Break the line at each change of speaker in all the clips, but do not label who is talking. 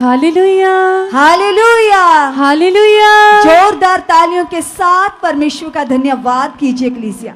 Hallelujah,
hallelujah,
hallelujah.
जोरदार तालियों के साथ परमेश्वर का धन्यवाद कीजिए कलीसिया।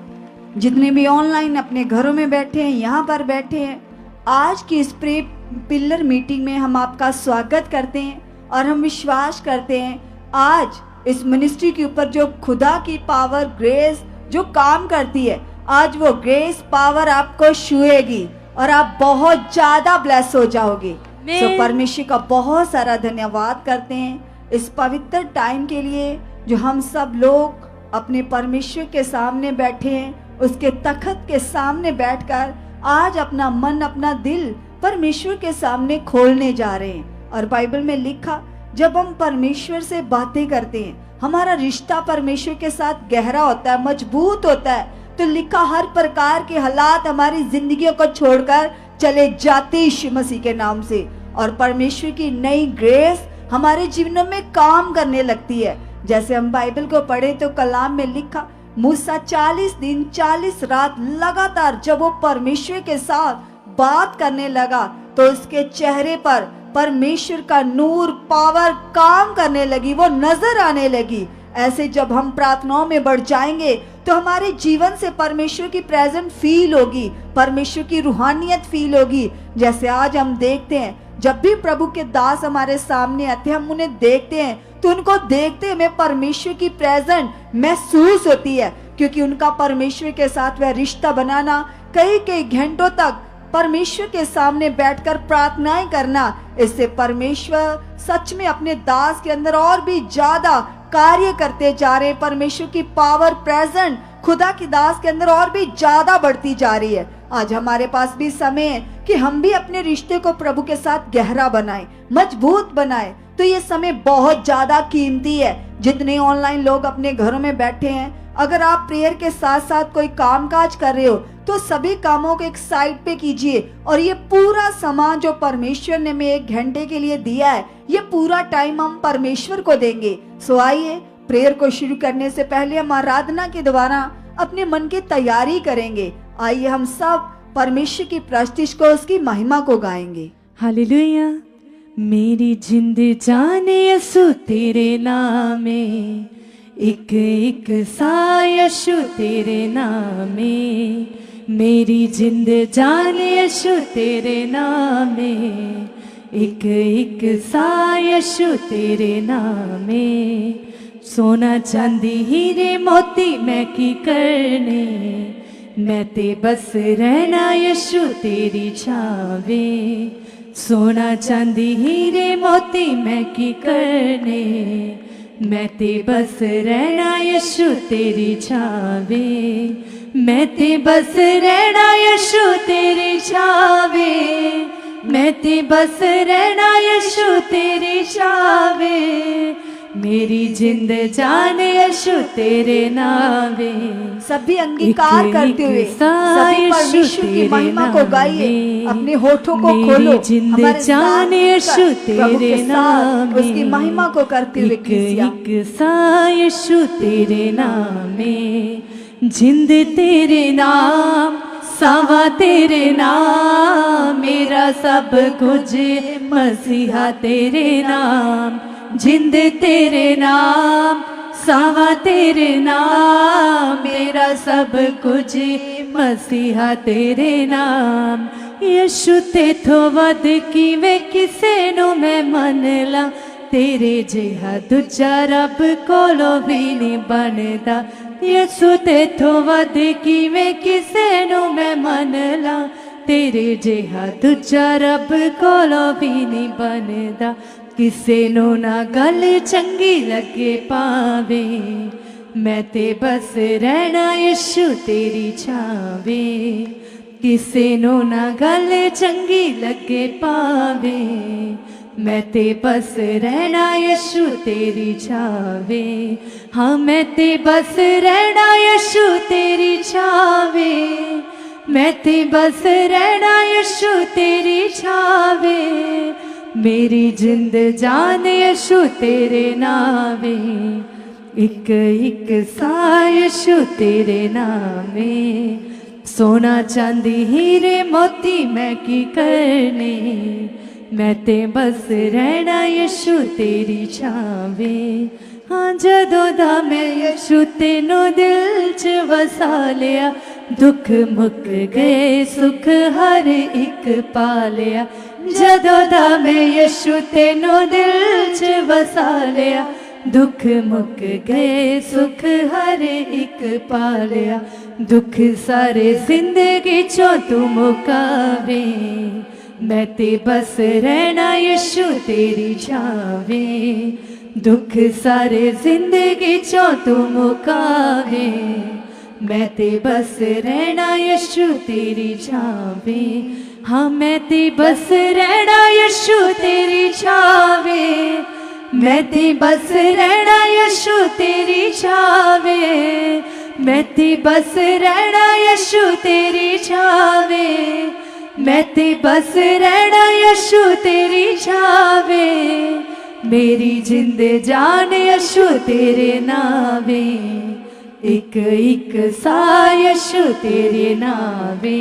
जितने भी ऑनलाइन अपने घरों में बैठे हैं, यहाँ पर बैठे हैं, आज की इस प्रे पिलर मीटिंग में हम आपका स्वागत करते हैं और हम विश्वास करते हैं आज इस मिनिस्ट्री के ऊपर जो खुदा की पावर ग्रेस जो काम करती है, आज वो ग्रेस पावर आपको छुएगी और आप बहुत ज्यादा ब्लेस हो जाओगे। तो परमेश्वर का बहुत सारा धन्यवाद करते हैं इस पवित्र टाइम के लिए जो हम सब लोग अपने परमेश्वर के सामने बैठे हैं, उसके तख्त के सामने बैठकर आज अपना मन अपना दिल परमेश्वर के सामने खोलने जा रहे हैं। और बाइबल में लिखा, जब हम परमेश्वर से बातें करते हैं, हमारा रिश्ता परमेश्वर के साथ गहरा होता है, मजबूत होता है, तो लिखा हर प्रकार के हालात हमारी जिंदगियों को छोड़कर चले जाते यीशु मसीह के नाम से, और परमेश्वर की नई ग्रेस हमारे जीवनों में काम करने लगती है। जैसे हम बाइबल को पढ़े तो कलाम में लिखा, मूसा 40 दिन 40 रात लगातार जब वो परमेश्वर के साथ बात करने लगा तो उसके चेहरे पर परमेश्वर का नूर पावर काम करने लगी, वो नजर आने लगी। ऐसे जब हम प्रार्थनाओं में बढ़ जाएंगे तो हमारे जीवन से परमेश्वर की प्रेजेंट फील होगी, परमेश्वर की रूहानियत फील होगी। जैसे आज हम देखते हैं, जब भी प्रभु के दास हमारे सामने आते हैं, हम उन्हें देखते हैं तो उनको देखते हमें परमेश्वर की प्रेजेंट महसूस होती है, क्योंकि उनका परमेश्वर के साथ वह रिश्ता बनाना, कई कई घंटों तक परमेश्वर के सामने बैठकर प्रार्थनाएं करना, इससे परमेश्वर सच में अपने दास के अंदर और भी ज्यादा कार्य करते जा रहे। परमेश्वर की पावर प्रेजेंट खुदा की दास के अंदर और भी ज्यादा बढ़ती जा रही है। आज हमारे पास भी समय है कि हम भी अपने रिश्ते को प्रभु के साथ गहरा बनाएं, मजबूत बनाएं। तो ये समय बहुत ज्यादा कीमती है। जितने ऑनलाइन लोग अपने घरों में बैठे हैं, अगर आप प्रेयर के साथ साथ कोई काम काज कर रहे हो तो सभी कामों को एक साइड पे कीजिए और ये पूरा समय जो परमेश्वर ने हमें 1 घंटे के लिए दिया है, ये पूरा टाइम हम परमेश्वर को देंगे। सो आइए, प्रेयर को शुरू करने से पहले हम आराधना के द्वारा अपने मन की तैयारी करेंगे। आइए हम सब परमेश्वर की प्रस्तुति को, उसकी महिमा को गाएंगे।
हालेलुया। मेरी जिंद जाने यसु तेरे नामे, एक एक सा यीशु तेरे नामे। मेरी जिंद जाने यीशु तेरे नामे, एक एक सा यीशु तेरे नामे। सोना चांदी हीरे मोती मैं की करने, मैं ते बस रहना यीशु तेरी छावे। सोना चांदी हीरे मोती मैं की करने, मैं ते बस रहना यीशु तेरी छावे। मैं ते बस रहना यीशु तेरी छावे, मैं ते बस रहना यीशु तेरी छावे। मेरी जिंद जान यीशु तेरे नावे।
सभी अंगीकार करते हुए सभी परमेश्वर की महिमा को गाइए, अपने होठों को खोलो,
मेरी जिंद जान यीशु तेरे नामे,
उसकी महिमा को करते हुए
एक सा यीशु तेरे नामे। जिंद तेरे नाम, सावा तेरे नाम, मेरा सब कुछ मसीहा तेरे नाम। जिंद तेरे नाम, सावा तेरे नाम, मेरा सब कुछ मसीहा तेरे नाम। यीशु तेथों वध किवें किसे नु मैं मन ला, तेरे जिहा दूजा रब कोलों भी नहीं बनदा। यीशु तेथों वध किवें किसे नु मैं मन ला, तेरे जिहा दूजा रब कोलों भी नहीं बनदा। किसे नो ना गल चंगी लगे पावे, मैं ते बस रहना यीशु तेरी छावे। किसे नो ना गल चंगी लगे पावे, मैं ते बस रहना यीशु तेरी छावे। हाँ, मैं ते बस रहना यीशु तेरी छावे, मैं ते बस रहना यीशु तेरी छावे। मेरी जिंद जान यीशु तेरे नावे, एक एक सा यीशु तेरे नामे। सोना चांदी हीरे मोती मैं की करने, मैं ते बस रहना यीशु तेरी छावे। हाँ जदों दा मैं यीशु तेनों दिल च वसा लिया, दुख मुक गए सुख हर एक पा लिया। जदों दा मैं यीशु तेनों दिल च वसा लिया, दुख मुक गए सुख हर एक पा लिया। दुख सारे जिंदगी चो तू मुकावे, मैं ते बस रहना यीशु तेरी छावे। दुख सारे जिंदगी चो तू मुकावे, मैं ते बस रहना यीशु तेरी छावे। हाँ मैं ते बस रहना यीशु तेरी छावे, मैं ते बस रहना यीशु तेरी छावे। मैं ते बस रहना यीशु तेरी छावे, मैं ते बस रहना यीशु तेरी छावे। मेरी जिंद जान यीशु तेरे नावे, एक एक सा यीशु तेरे नावे।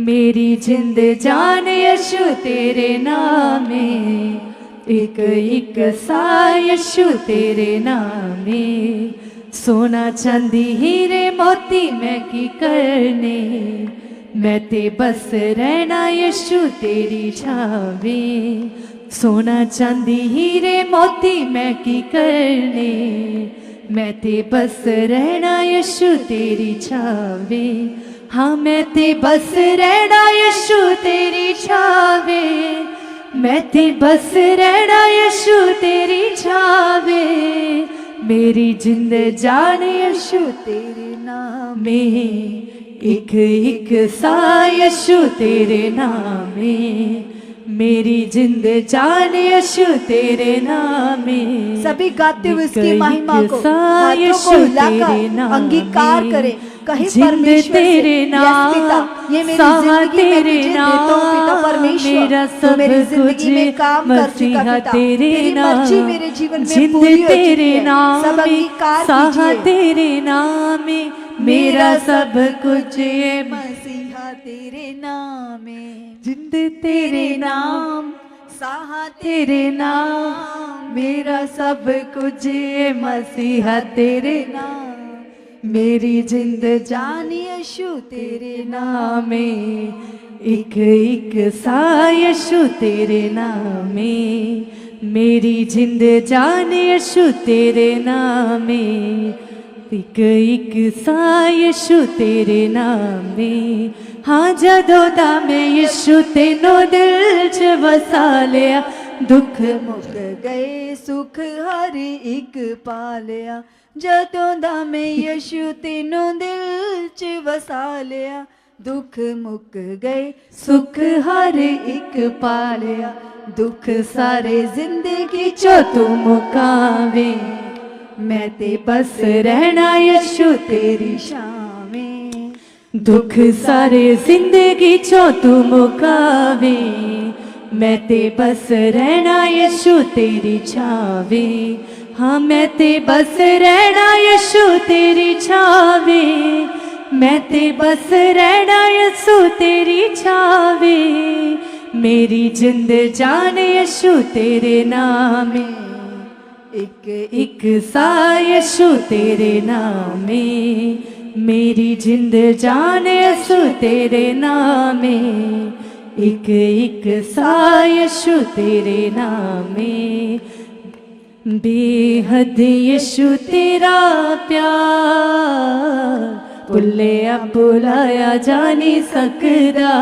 मेरी जिंद जान यीशु तेरे नामे, एक एक सा यीशु तेरे नामे। सोना चांदी हीरे मोती मैं की करने, मैं ते बस रहना यीशु तेरी छावे। सोना चांदी हीरे मोती मैं की करने, मैं ते बस रहना यीशु तेरी छावे। हाँ मैं ते बस रहना यीशु तेरी छावे, मैं ते बस रहना यीशु तेरी छावे। मेरी जिंद जान यीशु तेरे नामे, एक एक सा यीशु तेरे नामे। मेरी जिंद जान यीशु तेरे नामे।
सभी गाते हुए इसकी महिमा को हाथों को हिलाकर अंगीकार करें। कहीं परमेश्वर
तेरे नाम,
ये मेरी जिंदगी में तुझे देता हूँ पिता परमेश्वर, तू मेरी जिंदगी में काम कर चुका पिता, तेरी मर्जी मेरे जीवन में पूरी हो चुकी है। सब अंगीकार कीजिए।
तेरे नाम में मेरा सब कुछ ये
मसीहा तेरे नाम में,
जिंद तेरे नाम,
साहा
तेरे नाम, मेरा सब कुछ ये मसीहा तेरे नाम। मेरी जिंद जान यीशु तेरे नाम में, एक एक सा यीशु तेरे नाम में। मेरी जिंद जान यीशु तेरे नाम में, एक एक सा यीशु तेरे नाम में। हाँ जदों दा मैं यीशु तेनों दिल च वसा लिया, दुख
मुक गए सुख हर एक पा लिया। जदों दा मैं यीशु तेनों दिल च वसा लिया, दुख मुक गए
सुख हर एक पा लिया। दुख सारे जिंदगी चो तू मुकावे, मैं ते बस रहना यीशु तेरी छावे। दुख सारे जिंदगी चो तू मुकावे, मैं ते बस रहना यीशु तेरी छावे। हाँ मैं ते बस रहना यीशु तेरी छावे, मैं ते बस रहना यीशु तेरी छावे। मेरी जिंद जान यीशु तेरे नाम में, एक एक सा यीशु तेरे नाम में। मेरी जिंद जान यीशु तेरे नाम में, एक एक सा यीशु तेरे नाम में। बेहद यीशु तेरा प्यार, भुलिया भुलाया जा नहीं सकदा।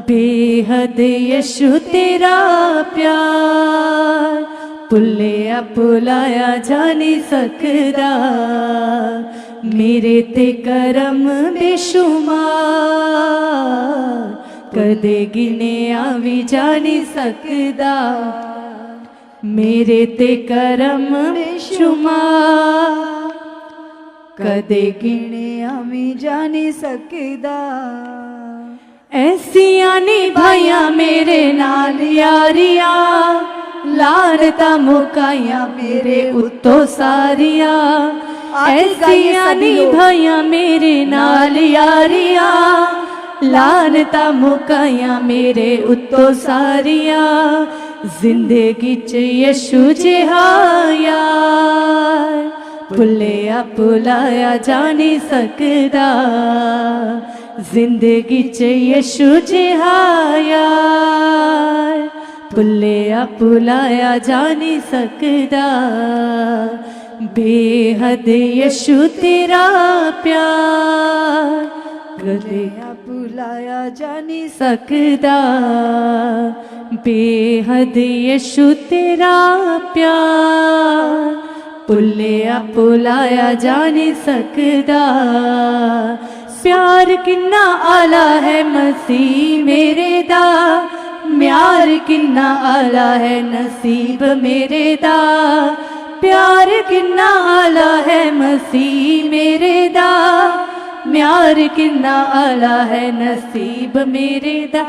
बेहद यीशु तेरा प्यार, भुलिया भुलाया जा नहीं सकदा। मेरे ते करम बेशुमार, कदे गिनिया भी जा नहीं सकदा। मेरे ते करम बेशुमार,
कदे गिनिया भी जा नहीं सकदा।
ऐसियां निभाइया मेरे नाल यारिया, लानता मुकाइया मेरे उत्तों सारिया। ऐसियां निभाइया मेरे नाल यारिया, लानता मुकाया मेरे उत्तो सारिया जिंदगी च यीशु जिहा यार भुलिया भुलाया जा नहीं सकदा जिंदगी च यीशु जिहा यार भुलिया भुलाया जा नहीं सकदा बेहद यीशु तेरा प्यार कदे
भुलाया जा नहीं
सकदा बेहद यीशु तेरा प्यार भुलिया भुलाया जा नहीं सकदा प्यार किन्ना आला है मसीह मेरे दा म्यार किन्ना आला है नसीब मेरे दा प्यार किन्ना आला है मसीह मेरे दा म्यार किन्ना आला है नसीब मेरे दा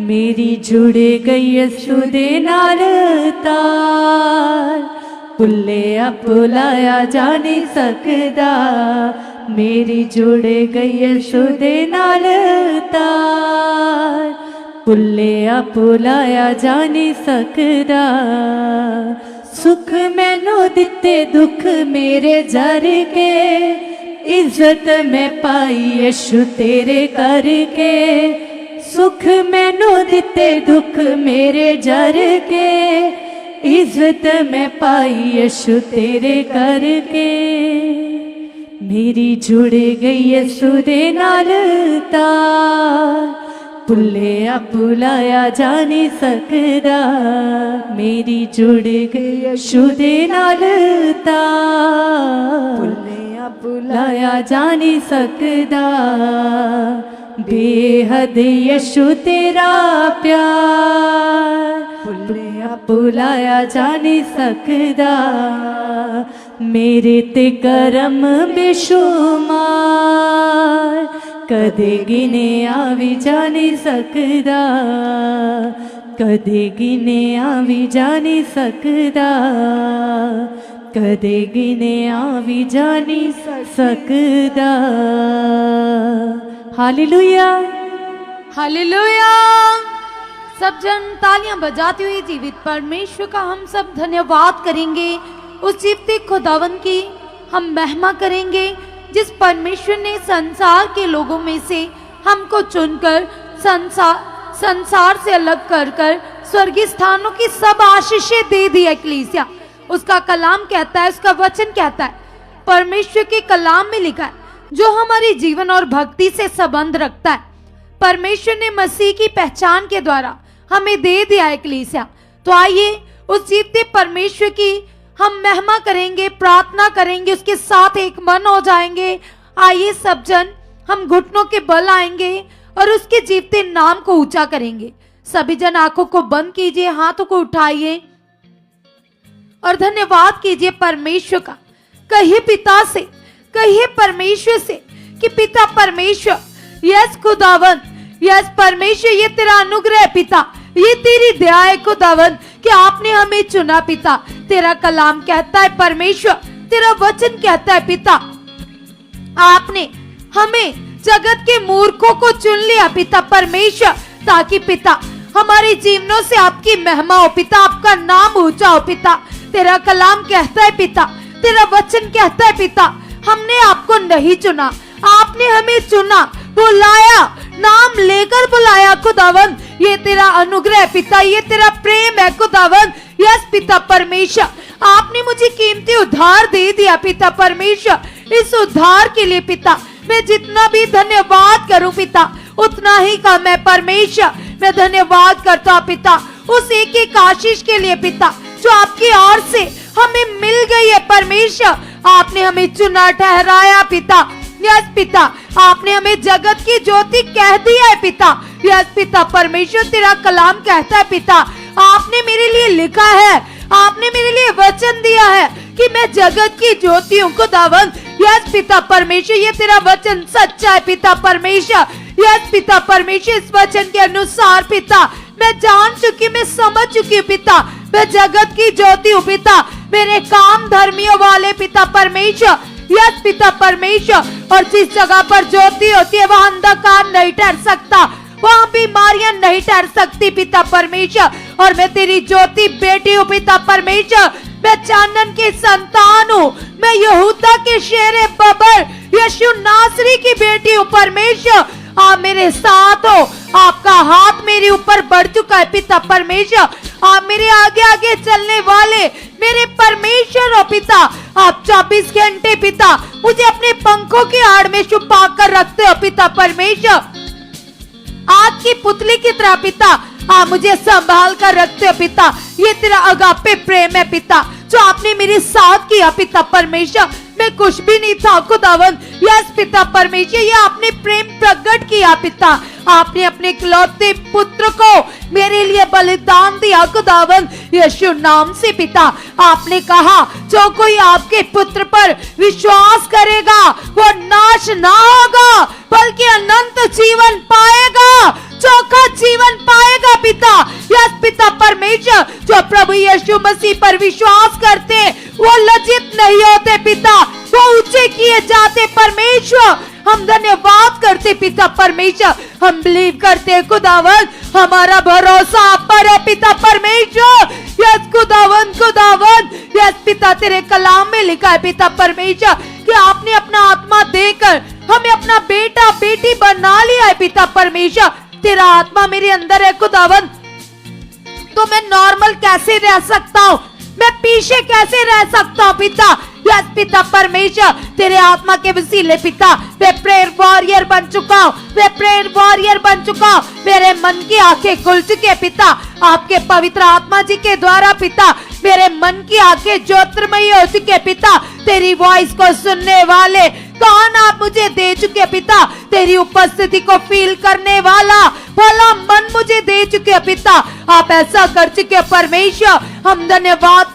मेरी जुड़ गई यीशु दे नाल तार भुलिया भुलाया जा नहीं सकदा मेरी जुड़ गई यीशु दे नाल तार भुलिया भुलाया जा नहीं सकदा सुख मैनू दिते दुख मेरे जर के इज्जत मैं पाई यीशु तेरे करके सुख मैनू दिते दुख मेरे जर के इज्जत मैं पाई यीशु तेरे करके मेरी जुड़ गई यीशु दे नाल तार भुलिया भुलाया जा नहीं सकदा मेरी जुड़ गई यीशु दे नाल तार
भुलिया
भुलाया जा नहीं सकदा बेहद यीशु तेरा प्यार भुलिया भुलाया जा नहीं सकदा मेरे ते करम बेशुमार कदे गिने भी जा नहीं सकदा कदे गिने भी जा नहीं सकदा कदे गिने भी जा नहीं सकदा हालेलुया
हालेलुया। सब जन तालियां बजाते हुए जीवित परमेश्वर का हम सब धन्यवाद करेंगे। उस जीवते खुदावन की हम महिमा करेंगे जिस परमेश्वर ने संसार के लोगों में से हमको चुनकर संसार से अलग कर स्वर्गीय स्थानों की सब आशीषें दे दी एक्लीसिया। उसका कलाम कहता है, उसका वचन कहता है, परमेश्वर के कलाम में लिखा है, जो हमारे जीवन और भक्ति से संबंध रखता है परमेश्वर ने मसीह की पहचान के द्वारा हमें दे दिया एक्लीसिया। तो आइए उस जीवते परमेश्वर की हम महिमा करेंगे, प्रार्थना करेंगे, उसके साथ एक मन हो जाएंगे। आइए सब जन हम घुटनों के बल आएंगे और उसके जीवते नाम को ऊंचा करेंगे। सभी जन आंखों को बंद कीजिए, हाथों को उठाइए और धन्यवाद कीजिए परमेश्वर का। कहिए पिता से, कहिए परमेश्वर से कि पिता परमेश्वर, यस खुदावन, यस परमेश्वर, ये तेरा अनुग्रह है पिता, ये तेरी दया है खुदावन कि आपने हमें चुना पिता। तेरा कलाम कहता है परमेश्वर, तेरा वचन कहता है पिता, आपने हमें जगत के मूर्खों को चुन लिया पिता परमेश्वर, ताकि पिता हमारे जीवनों से आपकी महिमा हो पिता, आपका नाम ऊंचा हो पिता। तेरा कलाम कहता है पिता, तेरा वचन कहता है पिता, हमने आपको नहीं चुना, आपने हमें चुना, बुलाया, नाम लेकर बुलाया खुदावन। ये तेरा अनुग्रह है पिता, ये तेरा प्रेम है खुदावन। यस पिता परमेश्वर, आपने मुझे कीमती उद्धार दे दिया पिता परमेश्वर। इस उद्धार के लिए पिता मैं जितना भी धन्यवाद करूं पिता उतना ही कम है परमेश्वर। मैं धन्यवाद करता हूं पिता उस एक एक आशीष के लिए पिता जो आपकी ओर से हमें मिल गई है परमेश्वर। आपने हमें चुना ठहराया पिता। यस पिता, आपने हमें जगत की ज्योति कह दिया है पिता। यस पिता परमेश्वर, तेरा कलाम कहता है पिता, आपने मेरे लिए लिखा है, आपने मेरे लिए वचन दिया है कि मैं जगत की ज्योति हूँ खुदावन। यस पिता परमेश्वर, ये तेरा वचन सच्चा है पिता परमेश्वर। यस पिता परमेश्वर, इस वचन के अनुसार पिता मैं जान चुकी, मैं समझ चुकी हूँ पिता, मैं जगत की ज्योति हूँ पिता। मेरे काम धर्मियों वाले पिता परमेश्वर यस पिता परमेश्वर, और जिस जगह पर ज्योति होती है वहां अंधकार नहीं ठहर सकता, वहां बीमारियां नहीं ठहर सकती पिता परमेश्वर। और मैं तेरी ज्योति बेटी हूँ पिता परमेश्वर, मैं चानन की संतान हूँ, मैं यहूदा के शेरे बबर यीशु नासरी की बेटी हूँ परमेश्वर। आप मेरे साथ हो, आपका हाथ मेरे ऊपर बढ़ चुका है पिता परमेश्वर। आप मेरे आगे आगे चलने वाले मेरे परमेश्वर हो पिता। आप 24 घंटे पिता मुझे अपने पंखों की आड़ में छुपा कर रखते हो पिता परमेश्वर। आग की पुतली की तरह पिता आप मुझे संभाल कर रखते हो पिता। ये तेरा अगापे प्रेम है पिता जो आपने मेरे साथ किया पिता परमेश्वर। मैं कुछ भी नहीं था खुदावन, यस पिता परमेश्वर, ये आपने प्रेम प्रकट किया पिता। आपने अपने इकलौते पुत्र को मेरे लिए बलिदान दिया खुदावन यीशु नाम से पिता। आपने कहा जो कोई आपके पुत्र पर विश्वास करेगा वो नाश ना होगा बल्कि अनंत जीवन पाएगा, चोखा जीवन पाएगा पिता। यस पिता परमेश्वर, जो प्रभु यीशु मसीह पर विश्वास करते वो लज्जित नहीं होते पिता, वो ऊंचे किए जाते परमेश्वर। हम धन्यवाद करते पिता परमेश्वर, हम बिलीव करते खुदावन, हमारा भरोसा आप पर है पिता परमेश्वर। यस खुदावन, खुदावन, यस पिता तेरे कलाम में लिखा है पिता परमेश्वर कि आपने अपना आत्मा देकर हमें अपना बेटा बेटी बना लिया है पिता परमेश्वर। तेरा आत्मा मेरे अंदर है खुदावन, तो मैं नॉर्मल कैसे रह सकता हूँ, मैं पीछे कैसे रह सकता हूँ पिता। यस पिता परमेश्वर, तेरे आत्मा के वसीले पिता मैं प्रेयर वॉरियर बन चुका हूँ, मैं प्रेयर वॉरियर बन चुका हूँ। मेरे मन की आंखें खुल चुकी है पिता आपके पवित्र आत्मा जी के द्वारा पिता। मेरे मन की आंखें ज्योतिर्मयी हो चुकी है पिता। तेरी वॉइस को सुनने वाले कान आप मुझे दे चुके पिता। तेरी उपस्थिति को फील करने वाला भला मन मुझे दे चुके पिता। आप ऐसा कर चुके परमेश्वर, हम धन्यवाद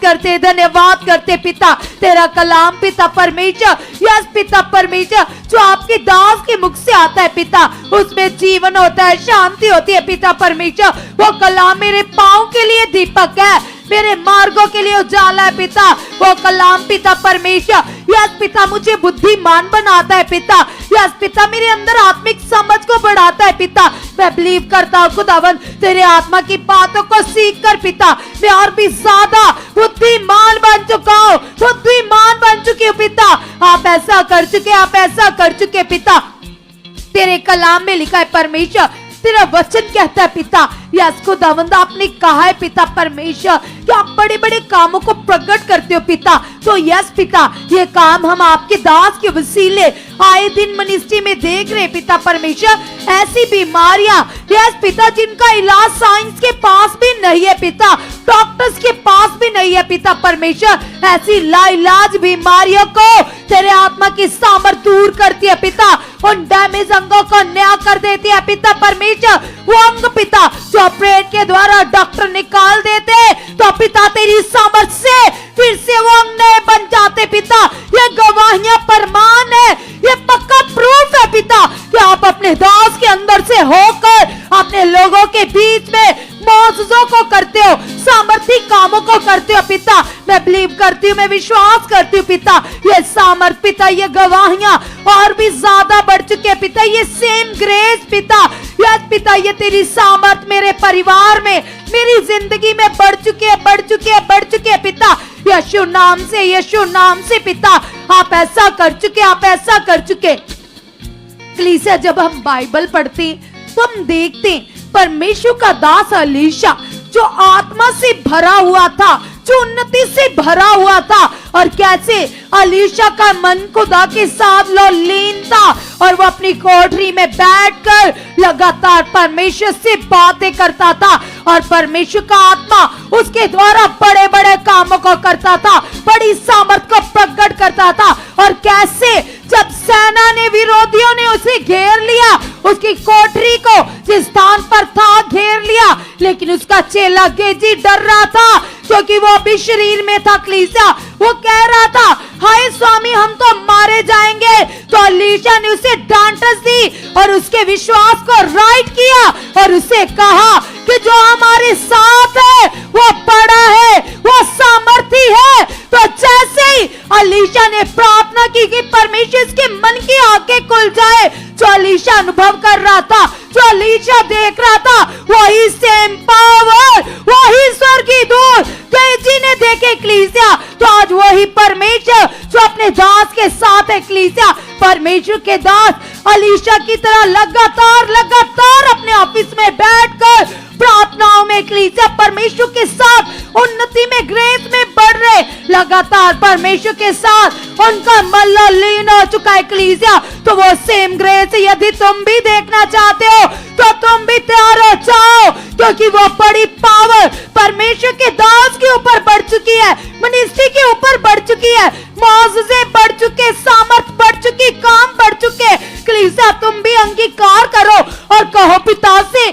करते पिता। तेरा कलाम पिता परमेश्वर, यस पिता परमेश्वर, जो आपके दास के मुख से आता है पिता उसमें जीवन होता है, शांति होती है पिता परमेश्वर। वो कलाम मेरे पाँव के लिए दीपक है, मेरे मार्गों के लिए उजाला है पिता। वो कलाम पिता परमेश्वर, यस पिता मुझे बुद्धिमान बनाता है पिता। यस पिता मेरे अंदर आत्मिक समझ को बढ़ाता है पिता। मैं बिलीव करता हूँ खुदावन, तेरे आत्मा की बातों को सीख कर पिता मैं और भी ज्यादा बुद्धिमान बन चुका हूँ, बुद्धिमान बन चुकी हूँ पिता। आप ऐसा कर चुके, आप ऐसा कर चुके पिता। तेरे कलाम में लिखा है परमेश्वर, तेरा वचन कहता है पिता, यस खुदावंद आपने कहा है पिता परमेश्वर कि आप बड़े बड़े कामों को प्रकट करते हो पिता। तो यस पिता ये काम हम आपके दास के वसीले आए दिन मिनिस्ट्री में देख रहे पिता परमेश्वर। ऐसी बीमारियां यस पिता जिनका इलाज साइंस के पास भी नहीं है पिता, डॉक्टर्स के पास भी नहीं है पिता परमेश्वर, ऐसी लाइलाज बीमारियों को तेरे आत्मा की सामर्थ दूर करती है पिता। उन डैमेज अंगों को नया कर देती है पिता परमेश्वर। वो अंग पिता जो ऑपरेट के द्वारा डॉक्टर निकाल देते तो पिता तेरी सामर्थ से फिर से वो अंग नए बन जाते पिता। ये गवाहियां प्रमाण है, ये पक्का प्रूफ है पिता कि आप अपने दास के अंदर से होकर अपने लोगों के बीच में मौजूदों को करते हो, सामर्थी कामों को करते हो पिता। मैं बिलीव करती हूँ, मैं विश्वास करती हूँ पिता, ये सामर्थ पिता, ये गवाहियां और भी ज्यादा बढ़ चुके हैं पिता। ये सेम ग्रेस पिता, यस पिता ये तेरी सामर्थ मेरे परिवार में, मेरी जिंदगी में बढ़ चुके हैं, बढ़ चुके हैं, बढ़ चुके हैं पिता। यीशु नाम से, यीशु नाम से पिता आप ऐसा कर चुके, आप ऐसा कर चुके। कलीसिया जब हम बाइबल पढ़ते तो हम देखते परमेश्वर का दास एलीशा जो आत्मा से भरा हुआ था, जो उन्नति से भरा हुआ था, और कैसे एलीशा का मन खुदा के साथ लीन था और वो अपनी कोठरी में बैठकर लगातार परमेश्वर से बातें करता था और परमेश्वर का आत्मा उसके द्वारा बड़े बड़े कामों को करता था, बड़ी सामर्थ को प्रकट करता था। और कैसे जब सेना ने, विरोधियों ने उसे घेर लिया, उसकी कोठरी को जिस स्थान पर था घेर लिया, लेकिन उसका चेला गेजी डर रहा था क्योंकि वो भी शरीर में था। कलीसिया वो कह रहा था हाय स्वामी हम तो मारे जाएंगे। तो एलीशा ने उसे डांटस दी और उसके विश्वास को राइट किया और उसे कहा कि जो हमारे साथ है वो बड़ा है, वो सामर्थी है। तो जैसे ही एलीशा ने प्रार्थना की कि अनुभव कर रहा था, जो एलीशा देख रहा था, वही सेम पावर, वही स्वर्गीय दूत तेजी ने देखे एक्लीसिया। तो आज वही परमेश्वर जो अपने दास के साथ है एक्लीसिया, परमेश्वर के दास एलीशा की तरह लगातार लगातार अपने ऑफिस में बैठकर प्रार्थनाओं में एक्लीसिया परमेश्वर के साथ उन्नति में, ग्रेस में बढ़ रहे, लगातार परमेश्वर के साथ उनका मन लीन हो चुका है एक्लीसिया। तो वो सेम ग्रेस यदि तुम भी देखना चाहते हो तो तुम भी तैयार हो जाओ, क्योंकि वो बड़ी पावर परमेश्वर के दास के ऊपर बढ़ चुकी है, मिनिस्ट्री के ऊपर बढ़ चुकी है, मौजूज़े बढ़ चुके, सामर्थ बढ़ चुकी, काम बढ़ चुके। एक्लीसिया तुम भी अंगीकार करो और कहो पिता से,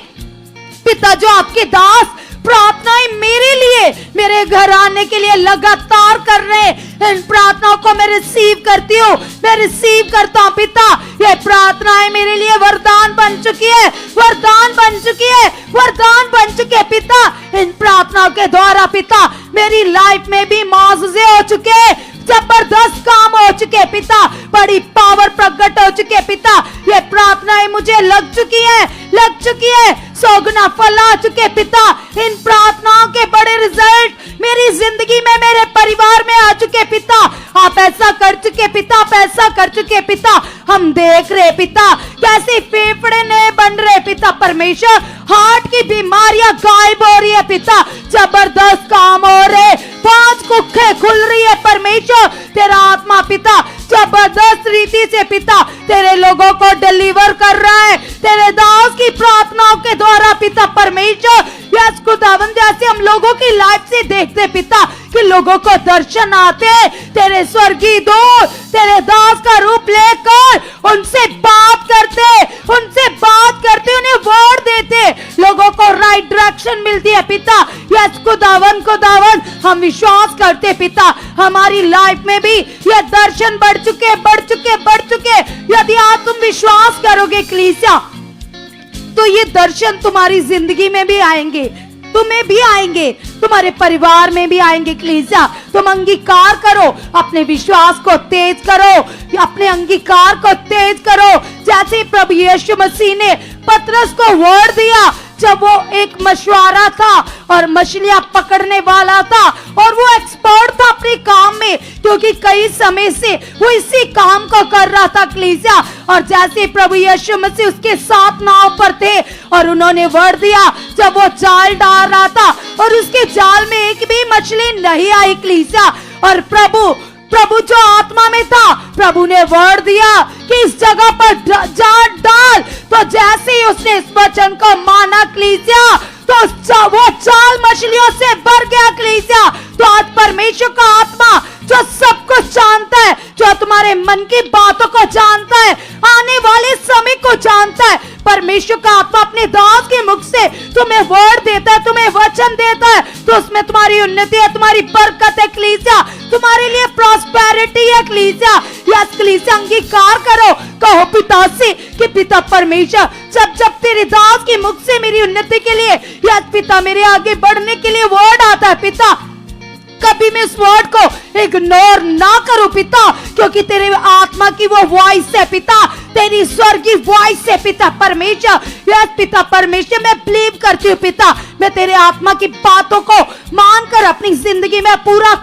पिता जो आपके दास प्रार्थनाएं मेरे लिए, मेरे घर आने के लिए लगातार कर रहे हैं, इन प्रार्थनाओं को मैं रिसीव करती हूँ, मैं रिसीव करता हूँ पिता। ये प्रार्थनाएं मेरे लिए वरदान बन चुकी है, वरदान बन चुकी है, वरदान बन चुके हैं पिता। इन प्रार्थनाओं के द्वारा पिता मेरी लाइफ में भी मौजूज़े हो चुके हैं, जबरदस्त काम हो चुके पिता, बड़ी पावर प्रकट हो चुके पिता। ये प्रार्थनाएं मुझे लग चुकी है, लग चुकी है, 100 गुना फल आ चुके पिता। इन प्रार्थनाओं के बड़े रिजल्ट मेरी जिंदगी में, मेरे परिवार में आ चुके पिता। आप ऐसा कर चुके पिता, आप ऐसा कर चुके पिता। हम देख रहे पिता कैसे फेफड़े नए बन रहे पिता, परमेश्वर हार्ट की बीमारियां गायब हो रही है पिता, जबरदस्त काम हो रहे, 5 कुखें खुल रही है परमेश्वर। तेरा आत्मा पिता जबरदस्त रीति से पिता तेरे लोगों को डिलीवर कर रहा है, तेरे दास की प्रार्थनाओं के द्वारा पिता परमेश्वर। यस खुदावन, जैसे हम लोगों की लाइफ से देखते पिता कि लोगों को दर्शन आते, तेरे स्वर्गीय दूत तेरे दास का रूप लेकर उनसे बात करते, उनसे बात करते, उन्हें वर्ड देते, लोगों को राइट डायरेक्शन मिलती है पिता। यस खुदावन, खुदावन हम विश्वास करते पिता, हमारी लाइफ में भी ये दर्शन बढ़ चुके, बढ़ चुके, बढ़ चुके। यदि आप तुम विश्वास करोगे एक्लीसिया, तो ये दर्शन तुम्हारी जिंदगी में भी आएंगे, तुम्हें भी आएंगे, तुम्हारे परिवार में भी आएंगे एक्लीसिया। तुम अंगीकार करो, अपने विश्वास को तेज करो, अपने अंगीकार को तेज करो। जैसे प्रभु यीशु मसीह ने पतरस को वर्ड दिया, जब वो एक मछुआरा था और मछलियां पकड़ने वाला था, और वो एक्सपर्ट था अपने काम में, क्योंकि कई समय से वो इसी काम को कर रहा था एक्लीसिया। और जैसे प्रभु यीशु मसीह उसके साथ नाव पर थे और उन्होंने वर्ड दिया, जब वो जाल डाल रहा था और उसके जाल में एक भी मछली नहीं आई एक्लीसिया, और प्रभु जो आत्मा में था, प्रभु ने वर्ड दिया कि इस जगह पर जाल डाल। तो जैसे ही उसने इस वचन को माना एक्लीसिया, तो वो जाल मछलियों से भर गया एक्लीसिया। तो आज परमेश्वर का आत्मा जो सब कुछ जानता है, जो तुम्हारे मन की बातों को जानता है, आने वाले समय को जानता है, परमेश्वर का आत्मा अपने दास के मुख से तुम्हें वर्ड देता है, तुम्हें वचन देता है, तो उसमें तुम्हारी उन्नति है, तुम्हारी बरकत है एक्लीसिया, तुम्हारे लिए प्रॉस्पेरिटी है एक्लीसिया। या एक्लीसिया अंगीकार करो, कहो पिता से कि पिता परमेश्वर, जब जब तेरे दास के मुख से मेरी उन्नति के लिए, या पिता मेरे आगे बढ़ने के लिए वर्ड आता है पिता, कभी मैं इस वर्ड को इग्नोर ना करूं पिता, क्योंकि तेरे आत्मा की वो वॉइस है पिता, तेरी स्वर्गीय वॉइस है पिता परमेश्वर। यस पिता परमेश्वर, मैं बिलीव करती हूँ पिता, मैं तेरे आत्मा की बातों को मानकर अपनी जिंदगी में पूरा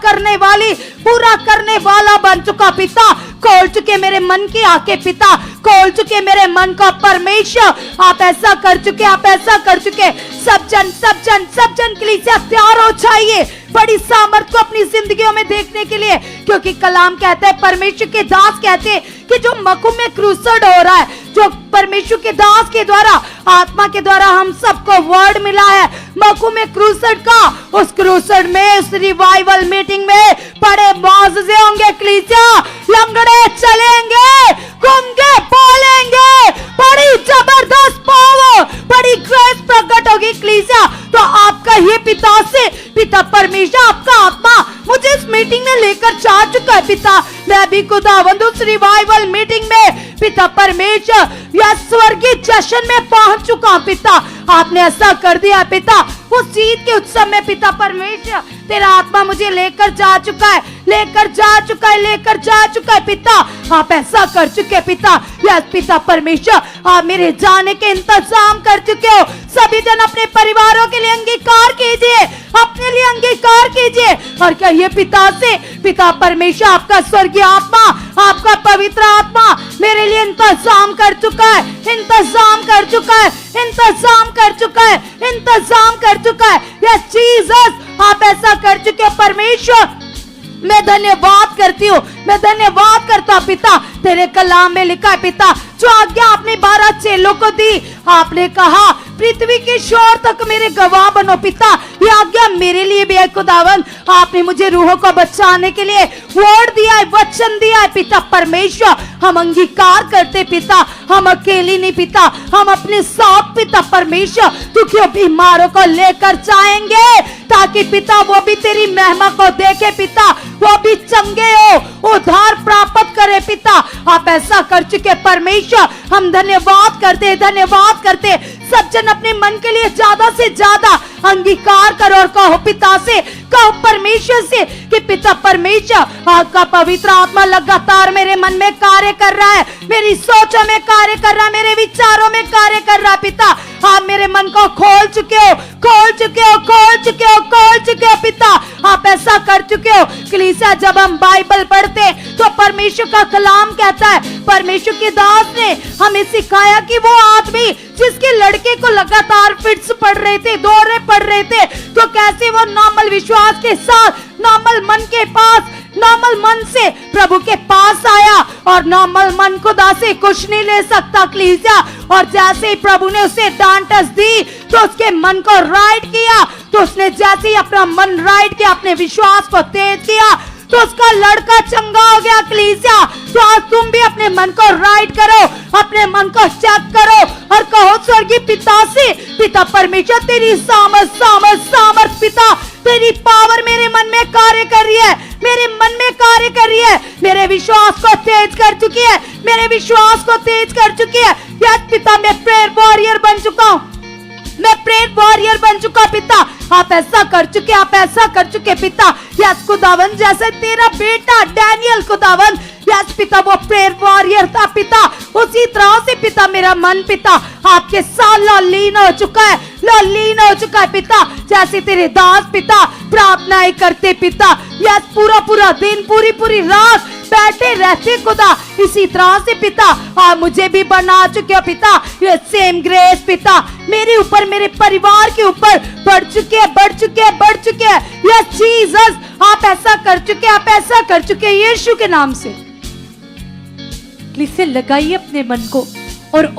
करने वाला बन चुका पिता। खोल चुके मेरे मन की आंखें पिता, खोल चुके मेरे मन को परमेश्वर। आप ऐसा कर चुके, आप ऐसा कर चुके। सब जन कलीसिया तैयार हो जाइए बड़ी सामर्थ को अपनी जिंदगियों में देखने के लिए, क्योंकि कलाम कहता है, परमेश्वर के दास कहते हैं कि जो मकुम में क्रूसड हो रहा है, जो परमेश्वर के दास के द्वारा, आत्मा के द्वारा हम सबको वर्ड मिला है मकुम में क्रूसड का, उस क्रूसड में, उस रिवाइवल मीटिंग में बड़े मौजूज़े होंगे एक्लीसिया, लंगड़े चलेंगे, गूंगे बोलेंगे, बड़ी जबरदस्त पावर, बड़ी ग्रेस प्रकट होगी एक्लीसिया। तो आपका ये पिता से, पिता परमेश्वर आपका आत्मा मुझे इस मीटिंग में लेकर जा चुका है पिता। मैं भी खुदावंद उस रिवाइवल मीटिंग में पिता परमेश्वर या स्वर्गीय जश्न में पहुंच चुका हूं पिता। आपने ऐसा कर दिया पिता, उस जीत के उत्सव में पिता परमेश्वर तेरा आत्मा मुझे लेकर जा चुका है, लेकर जा चुका है, लेकर जा चुका है पिता। आप ऐसा कर चुके हैं पिता। यस पिता परमेश्वर, आप मेरे जाने के इंतजाम कर चुके हो। सभी जन अपने परिवारों के लिए अंगीकार कीजिए, अपने लिए अंगीकार कीजिए और कहिए पिता से, पिता परमेश्वर आपका स्वर्गीय आत्मा, आपका पवित्र आत्मा मेरे लिए इंतजाम कर चुका है, इंतजाम कर चुका है, इंतजाम कर चुका है, इंतजाम कर चुका है। यस जीसस, आप ऐसा कर चुके हैं परमेश्वर। मैं धन्यवाद करती हूँ, मैं धन्यवाद करता हूँ पिता। तेरे कलाम में लिखा है पिता, जो आज्ञा आपने 12 चेलों को दी, आपने कहा पृथ्वी के शोर तक मेरे गवाह बनो पिता। ये आज्ञा मेरे लिए भी है खुदावन। आपने मुझे रूहों को बचाने के लिए वर्ड दिया है, वचन दिया है पिता परमेश्वर। हम अंगीकार करते पिता, हम अकेले नहीं पिता, हम अपने साथ पिता परमेश्वर दुखियों बीमारों को लेकर जाएंगे, ताकि पिता वो भी तेरी महिमा को देखे पिता, वो भी चंगे हो, उद्धार प्राप्त करे पिता। आप ऐसा कर चुके परमेश्वर, हम धन्यवाद करते, धन्यवाद करते। सब जन अपने मन के लिए ज्यादा से ज्यादा अंगीकार करो और कहो पिता से, कहो परमेश्वर से कि पिता परमेश्वर आपका पवित्र आत्मा लगातार मेरे मन में कार्य कर रहा है, मेरी सोचों में कार्य कर रहा है, मेरे विचारों में कार्य कर रहा है पिता। आप मेरे मन को खोल चुके हो, खोल चुके हो, खोल चुके हो, खोल चुके हो पिता। आप ऐसा कर चुके हो। कलीसिया, जब हम बाइबल पढ़ते तो परमेश्वर का कलाम कहता है, परमेश्वर के दास ने हमें सिखाया कि वो आदमी जिसके लड़के को लगातार फिट्स पड़ रहे थे, दौरे पड़ रहे थे, तो कैसे वो नॉर्मल विश्वास के साथ नॉर्मल मन के पास, नॉर्मल मन से प्रभु के पास आया, और नॉर्मल मन खुदा से कुछ नहीं ले सकता कलीसिया। और जैसे ही प्रभु ने उसे डांटस दी तो उसके मन को राइट किया, तो उसने जैसे ही अपना मन राइट किया, अपने विश्वास को तेज किया, तो उसका लड़का चंगा हो गया कलीसिया। तो आज तुम भी अपने मन को राइट करो, अपने मन को चेक करो और कहो स्वर्गीय पिता से, पिता परमेश्वर तेरी सामर्थ सामर्थ सामर्थ पिता, तेरी पावर मेरे मन में कार्य कर रही है, मेरे मन में कार्य कर रही है, मेरे विश्वास को तेज कर चुकी है, मेरे विश्वास को तेज कर चुकी है। यस पिता, मैं प्रेयर वॉरियर बन चुका हूँ, मैं प्रेयर वॉरियर बन चुका पिता। आप ऐसा कर चुके, आप ऐसा कर चुके पिता। यस खुदावन, जैसे तेरा बेटा डैनियल खुदावन, यस पिता वो प्रेयर वॉरियर था पिता, उसी तरह से पिता मेरा मन पिता आपके साथ लीन हो चुका है, लीन हो चुका है पिता। जैसे तेरे दास पिता प्रार्थनाएं करते पिता, यस पूरा पूरा दिन, पूरी पूरी रात बैठे रहते खुदा, इसी तरह से पिता आप मुझे भी बना चुके हो पिता। ये सेम ग्रेस पिता मेरे ऊपर, मेरे परिवार के ऊपर बढ़ चुके हैं, बढ़ चुके हैं, बढ़ चुके हैं। यस जीसस, आप ऐसा कर चुके, आप ऐसा कर चुके यीशु के नाम से।
से लगाइए अपने मन को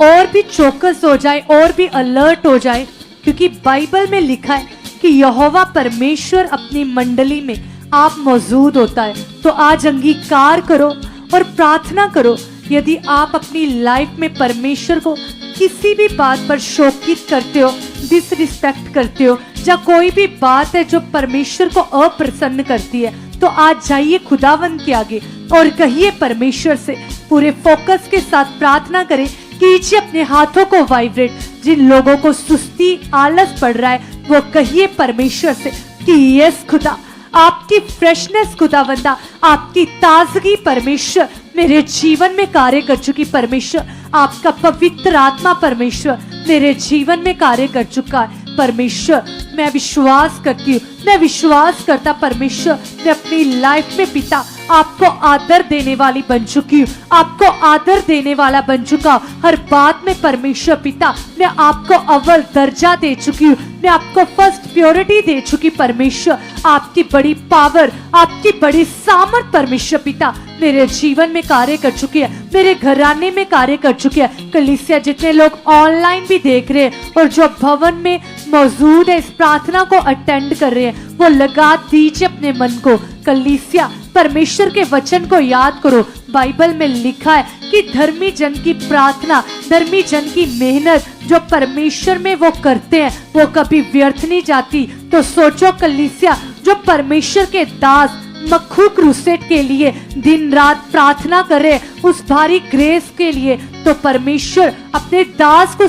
और भी चौकस हो जाए, और भी अलर्ट हो जाए, क्योंकि बाइबल में लिखा है कि यहोवा परमेश्वर अपनी मंडली में आप मौजूद होता है। तो आज अंगीकार करो और प्रार्थना करो। यदि आप अपनी लाइफ में परमेश्वर को किसी भी बात पर शोकित करते हो, डिसरिस्पेक्ट करते हो, या कोई भी बात है जो परमेश्वर को अप्रसन्न करती है, तो आज जाइए खुदावन के आगे और कहिए परमेश्वर से, पूरे फोकस के साथ प्रार्थना करें। कीजिए अपने हाथों को वाइब्रेट। जिन लोगों को सुस्ती, आलस पड़ रहा है, वो कहिए परमेश्वर से कि यस खुदा, आपकी फ्रेशनेस खुदावंदा, आपकी ताजगी परमेश्वर मेरे जीवन में कार्य कर चुकी परमेश्वर, आपका पवित्र आत्मा परमेश्वर मेरे जीवन में कार्य कर चुका है परमेश्वर। मैं विश्वास करती हूँ, मैं विश्वास करता परमेश्वर, मैं अपनी लाइफ में पिता आपको आदर देने वाली बन चुकी हूँ, आपको आदर देने वाला बन चुका हूँ। हर बात में परमेश्वर पिता मैं आपको अव्वल दर्जा दे चुकी हूँ, मैं आपको फर्स्ट प्योरिटी दे चुकी परमेश्वर। आपकी बड़ी पावर, आपकी बड़ी सामर्थ परमेश्वर पिता मेरे जीवन में कार्य कर चुकी है, मेरे घराने में कार्य कर चुकी है। कलीसिया, जितने लोग ऑनलाइन भी देख रहे हैं और जो भवन में मौजूद है, इस प्रार्थना को अटेंड कर रहे हैं, वो लगा दीजिए अपने मन को। कलीसिया, परमेश्वर के वचन को याद करो। बाइबल में लिखा है कि धर्मी जन की प्रार्थना, धर्मी जन की मेहनत जो परमेश्वर में वो करते हैं, वो कभी व्यर्थ नहीं जाती। तो सोचो कलीसिया, जो परमेश्वर के दास मक्खू क्रूसेट के लिए दिन रात प्रार्थना करे, उस भारी ग्रेस के लिए, तो परमेश्वर अपने दास को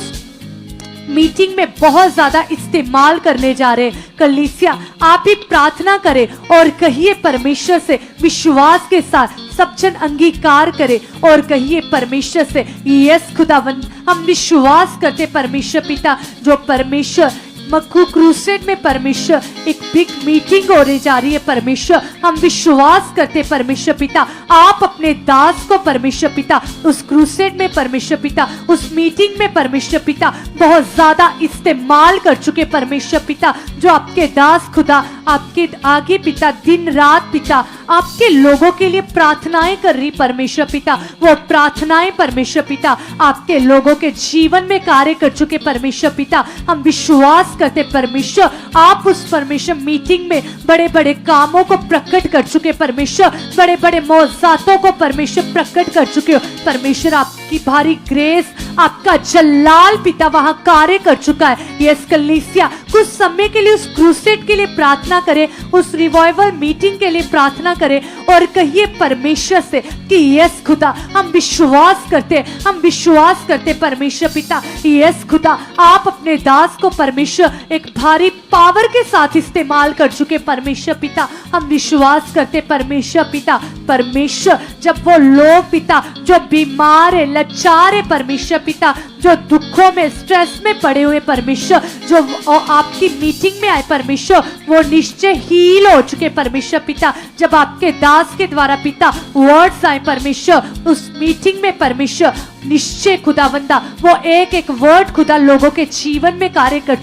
मीटिंग में बहुत ज्यादा इस्तेमाल करने जा रहे हैं। कलीसिया आप भी प्रार्थना करें और कहिए परमेश्वर से विश्वास के साथ, सब जन अंगीकार करें और कहिए परमेश्वर से, यस खुदावंद हम विश्वास करते परमेश्वर पिता, जो परमेश्वर मक्खू क्रूसेड में परमेश्वर एक बिग मीटिंग होने जा रही है परमेश्वर, हम विश्वास करते परमेश्वर पिता, आप अपने दास को परमेश्वर पिता उस क्रूसेड में परमेश्वर पिता, उस मीटिंग में परमेश्वर पिता बहुत ज्यादा इस्तेमाल कर चुके परमेश्वर पिता, जो आपके दास खुदा आपके आगे पिता दिन रात पिता आपके लोगों के लिए प्रार्थनाएं कर रही परमेश्वर पिता, वो प्रार्थनाएं परमेश्वर पिता आपके लोगों के जीवन में कार्य कर चुके परमेश्वर पिता, हम विश्वास करते परमेश्वर आप उस परमेश्वर मीटिंग में बड़े बड़े कामों को प्रकट कर चुके परमेश्वर, बड़े बड़े मौजातों को परमेश्वर प्रकट कर चुके हो परमेश्वर, आपकी भारी ग्रेस आपका जलाल पिता वहां कार्य कर चुका है। यस कलीसिया कुछ समय के लिए उस क्रूसेड के लिए प्रार्थना करें, उस रिवाइवल मीटिंग के लिए प्रार्थना करें और कहिए परमेश्वर से कि यस खुदा हम विश्वास करते परमेश्वर पिता, यस खुदा आप अपने दास को परमेश्वर एक भारी पावर के साथ इस्तेमाल कर चुके परमेश्वर पिता, हम विश्वास करते परमेश्वर पिता, परमेश्वर जब वो लोग पिता जो बीमार है लाचार है परमेश्वर पिता, जो दुखों में स्ट्रेस में पड़े हुए परमेश्वर, जो आपकी मीटिंग में आए परमेश्वर वो निश्चय हील हो चुके परमेश्वर पिता, जब आपके दास के द्वारा पिता वर्ड्स आए परमेश्वर उस मीटिंग में परमेश्वर निश्चय खुदावंदा वो एक एक वर्ड खुदा लोगों के जीवन में कार्य कर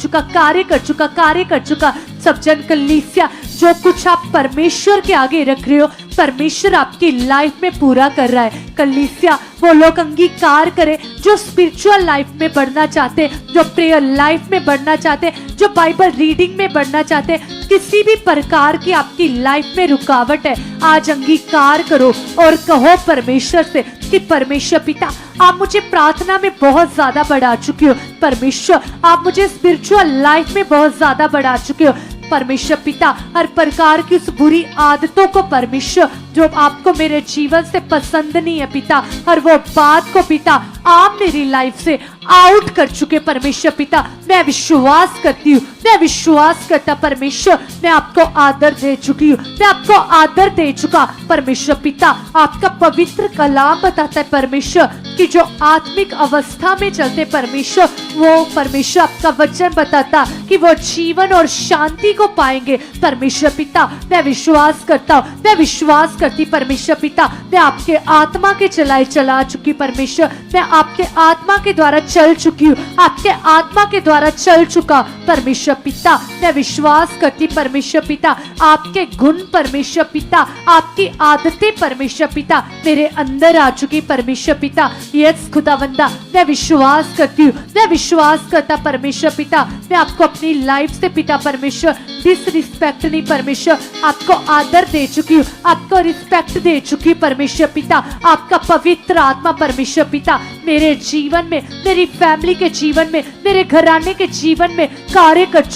चुका। सब जन कलीसिया जो कुछ आप परमेश्वर के आगे रख रहे हो परमेश्वर आपकी लाइफ में पूरा कर रहा है। कलीसिया वो लोग अंगीकार करें जो स्पिरिचुअल लाइफ में बढ़ना चाहते हैं, जो प्रेयर लाइफ में बढ़ना चाहते हैं, जो बाइबल रीडिंग में बढ़ना चाहते हैं, किसी भी प्रकार की आपकी लाइफ में रुकावट है आज अंगीकार करो और कहो परमेश्वर से कि परमेश्वर पिता आप मुझे प्रार्थना में बहुत ज्यादा बढ़ा चुके हो, परमेश्वर आप मुझे स्पिरिचुअल लाइफ में बहुत ज्यादा बढ़ा चुके हो परमेश्वर पिता, हर प्रकार की उस बुरी आदतों को परमेश्वर जो आपको मेरे जीवन से पसंद नहीं है पिता, हर वो बात को पिता आप मेरी लाइफ से आउट कर चुके परमेश्वर पिता, मैं विश्वास करती हूँ, मैं विश्वास करता परमेश्वर मैं आपको आदर दे चुकी हूँ, मैं आपको आदर दे चुका परमेश्वर पिता। आपका पवित्र कलाम बताता है परमेश्वर कि जो आत्मिक अवस्था में चलते परमेश्वर वो परमेश्वर आपका वचन बताता कि वो जीवन और शांति को पाएंगे परमेश्वर पिता, मैं विश्वास करता हूँ, मैं विश्वास करती परमेश्वर पिता, मैं आपके आत्मा के चला चुकी परमेश्वर, मैं आपके आत्मा के द्वारा चल चुकी हूँ, आपके आत्मा के द्वारा चल चुका परमेश्वर पिता, मैं विश्वास करती परमेश्वर पिता आपके गुण परमेश्वर पिता, आपकी आदतें परमेश्वर पिता मेरे अंदर आ चुकी परमेश्वर पिता। यस खुदावंदा मैं विश्वास करती हूँ, मैं विश्वास करता परमेश्वर पिता, मैं आपको अपनी लाइफ से पिता परमेश्वर डिसरिस्पेक्ट नहीं परमेश्वर, आपको आदर दे चुकी हूँ, आपको रिस्पेक्ट दे चुकी हूँ परमेश्वर पिता, आपका पवित्र आत्मा परमेश्वर पिता मेरे जीवन में, मेरी फैमिली के जीवन में, मेरे घराने के जीवन में कार्य कर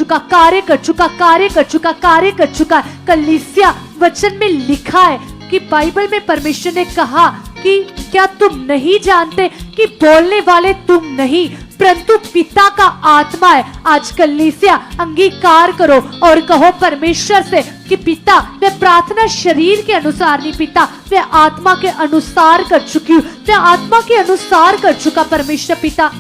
चुका। कलीसिया वचन में लिखा है कि बाइबल में परमेश्वर ने कहा कि क्या तुम नहीं जानते कि बोलने वाले तुम नहीं परंतु पिता का आत्मा है। आज कलीसिया अंगीकार करो और कहो परमेश्वर से कि पिता मैं प्रार्थना शरीर के अनुसार नहीं पिता, मैं आत्मा के अनुसार कर चुकी हूँ, मैं आत्मा के अनुसार कर चुका परमेश्वर पिता।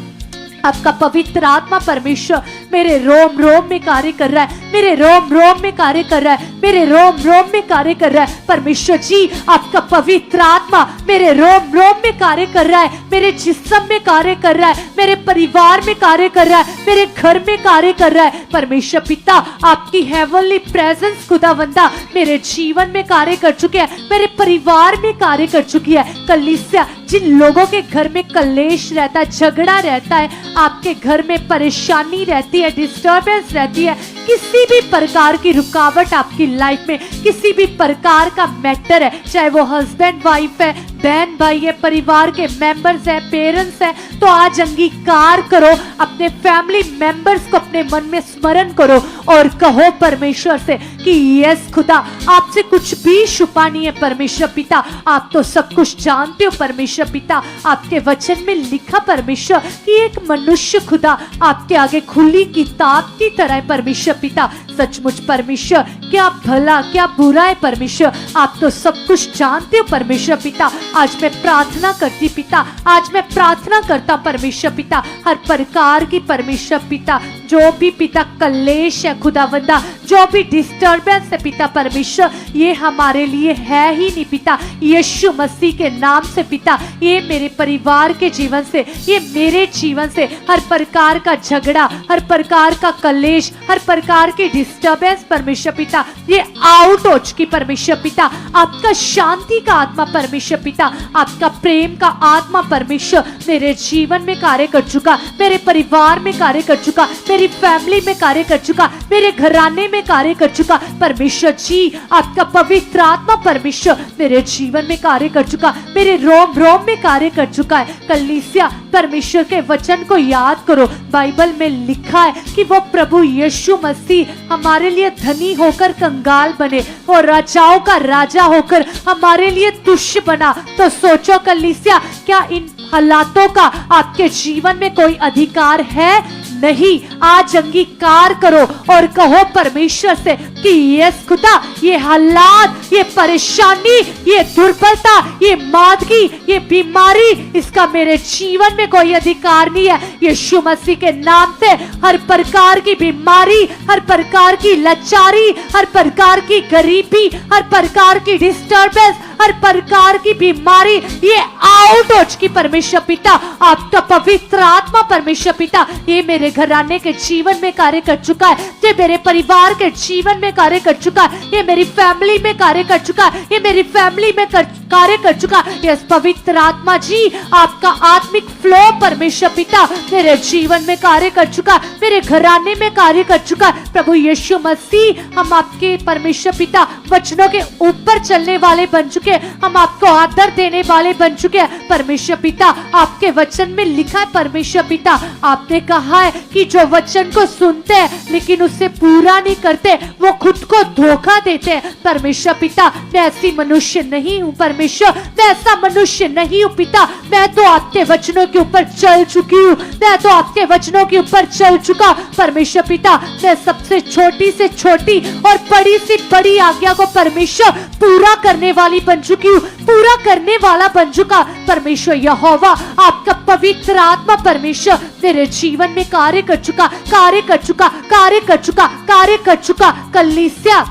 आपका पवित्र आत्मा परमेश्वर मेरे रोम रोम में कार्य कर रहा है, मेरे रोम रोम में कार्य कर रहा है, मेरे रोम रोम में कार्य कर रहा है परमेश्वर जी। आपका पवित्र आत्मा मेरे रोम रोम में कार्य कर रहा है, मेरे जिस्म में कार्य कर रहा है, मेरे परिवार में कार्य कर रहा है, मेरे घर में कार्य कर रहा है परमेश्वर पिता। आपकी हेवनली प्रेजेंस खुदावंदा मेरे जीवन में कार्य कर चुके हैं, मेरे परिवार में कार्य कर चुकी है। कलीसिया जिन लोगों के घर में कलेश रहता है, झगड़ा रहता है, आपके घर में परेशानी रहती है, डिस्टर्बेंस रहती है, किसी भी प्रकार की रुकावट आपकी लाइफ में, किसी भी प्रकार का मैटर है, चाहे वो हस्बैंड वाइफ है, बहन भाई है, परिवार के मेंबर्स है, पेरेंट्स है, तो आज अंगीकार करो, अपने फैमिली मेंबर्स को अपने मन में स्मरण करो और कहो परमेश्वर से कि यस खुदा, आपसे कुछ भी छुपा नहीं है परमेश्वर पिता, आप तो सब कुछ जानते हो परमेश्वर पिता। आपके वचन में लिखा परमेश्वर कि एक मनुष्य खुदा आपके आगे खुली किताब की तरह है परमेश्वर पिता। सचमुच परमेश्वर, क्या भला क्या बुरा है परमेश्वर, आप तो सब कुछ जानते हो परमेश्वर पिता। आज मैं प्रार्थना करती पिता, आज मैं प्रार्थना करता परमेश्वर पिता, हर प्रकार की परमेश्वर पिता जो भी पिता कलेश है खुदावंदा, जो भी डिस्टर्बेंस है पिता परमेश्वर, ये हमारे लिए है ही नहीं पिता। यीशु मसीह के नाम से पिता, ये मेरे परिवार के जीवन से, ये मेरे जीवन से हर प्रकार का झगड़ा, हर प्रकार का कलेश, हर प्रकार की डिस्टर्बेंस परमेश्वर पिता, ये आउट हो चुकी परमेश्वर पिता। आपका शांति का आत्मा परमेश्वर पिता, आपका प्रेम का आत्मा परमेश्वर मेरे जीवन में कार्य कर चुका, मेरे परिवार में कार्य कर चुका, मेरी फैमिली में कार्य कर चुका, मेरे घराने में कार्य कर चुका परमेश्वर जी। आपका पवित्र आत्मा परमेश्वर मेरे जीवन में कार्य कर चुका, मेरे रोम रोम में कार्य कर चुका है। कलीसिया परमेश्वर के वचन को याद करो, बाइबल में लिखा है कि वो प्रभु यीशु मसीह हमारे लिए धनी होकर कंगाल बने और राजाओं का राजा होकर हमारे लिए तुच्छ बना। तो सोचो कलीसिया, क्या इन हालातों का आपके जीवन में कोई अधिकार है? नहीं। आज अंगीकार करो और कहो परमेश्वर से कि यस खुदा, ये हालात, ये परेशानी, ये दुर्बलता, ये मादगी, ये बीमारी, इसका मेरे जीवन में कोई अधिकार नहीं है। यीशु मसीह के नाम से हर प्रकार की बीमारी, हर प्रकार की लाचारी, हर प्रकार की गरीबी, हर प्रकार की डिस्टर्बेंस, हर प्रकार की बीमारी, ये आउट हो चुकी परमेश्वर पिता। आपका पवित्र आत्मा परमेश्वर पिता ये मेरे घराने के जीवन में कार्य कर चुका है, ये मेरे परिवार के जीवन में कार्य कर चुका है, ये मेरी फैमिली में कार्य कर चुका है, ये मेरी फैमिली में कार्य कर चुका है। यस पवित्र आत्मा जी, आपका आत्मिक फ्लो परमेश्वर पिता मेरे जीवन में कार्य कर चुका, मेरे घराने में कार्य कर चुका। प्रभु यीशु मसीह, हम आपके परमेश्वर पिता वचनों के ऊपर चलने वाले बन चुके, हम आपको आदर देने वाले बन चुके हैं परमेश्वर पिता। आपके वचन में लिखा है परमेश्वर पिता, आपने कहा है कि जो वचन को सुनते हैं लेकिन उससे पूरा नहीं करते, वो खुद को धोखा देते हैं परमेश्वर पिता। मैं ऐसी मनुष्य नहीं हूँ परमेश्वर, मैं ऐसा मनुष्य नहीं हूँ पिता। मैं तो आपके वचनों के ऊपर चल चुकी हूँ, मैं तो आपके वचनों के ऊपर चल चुका परमेश्वर पिता। मैं सबसे छोटी से छोटी और बड़ी से बड़ी आज्ञा को परमेश्वर पूरा करने वाली बन चुकी हूँ, पूरा करने वाला बन चुका परमेश्वर। यहोवा, आपका पवित्र आत्मा परमेश्वर मेरे जीवन में कार्य कर चुका, कार्य कर चुका, कार्य कर चुका, कार्य कर चुका। कलीसिया,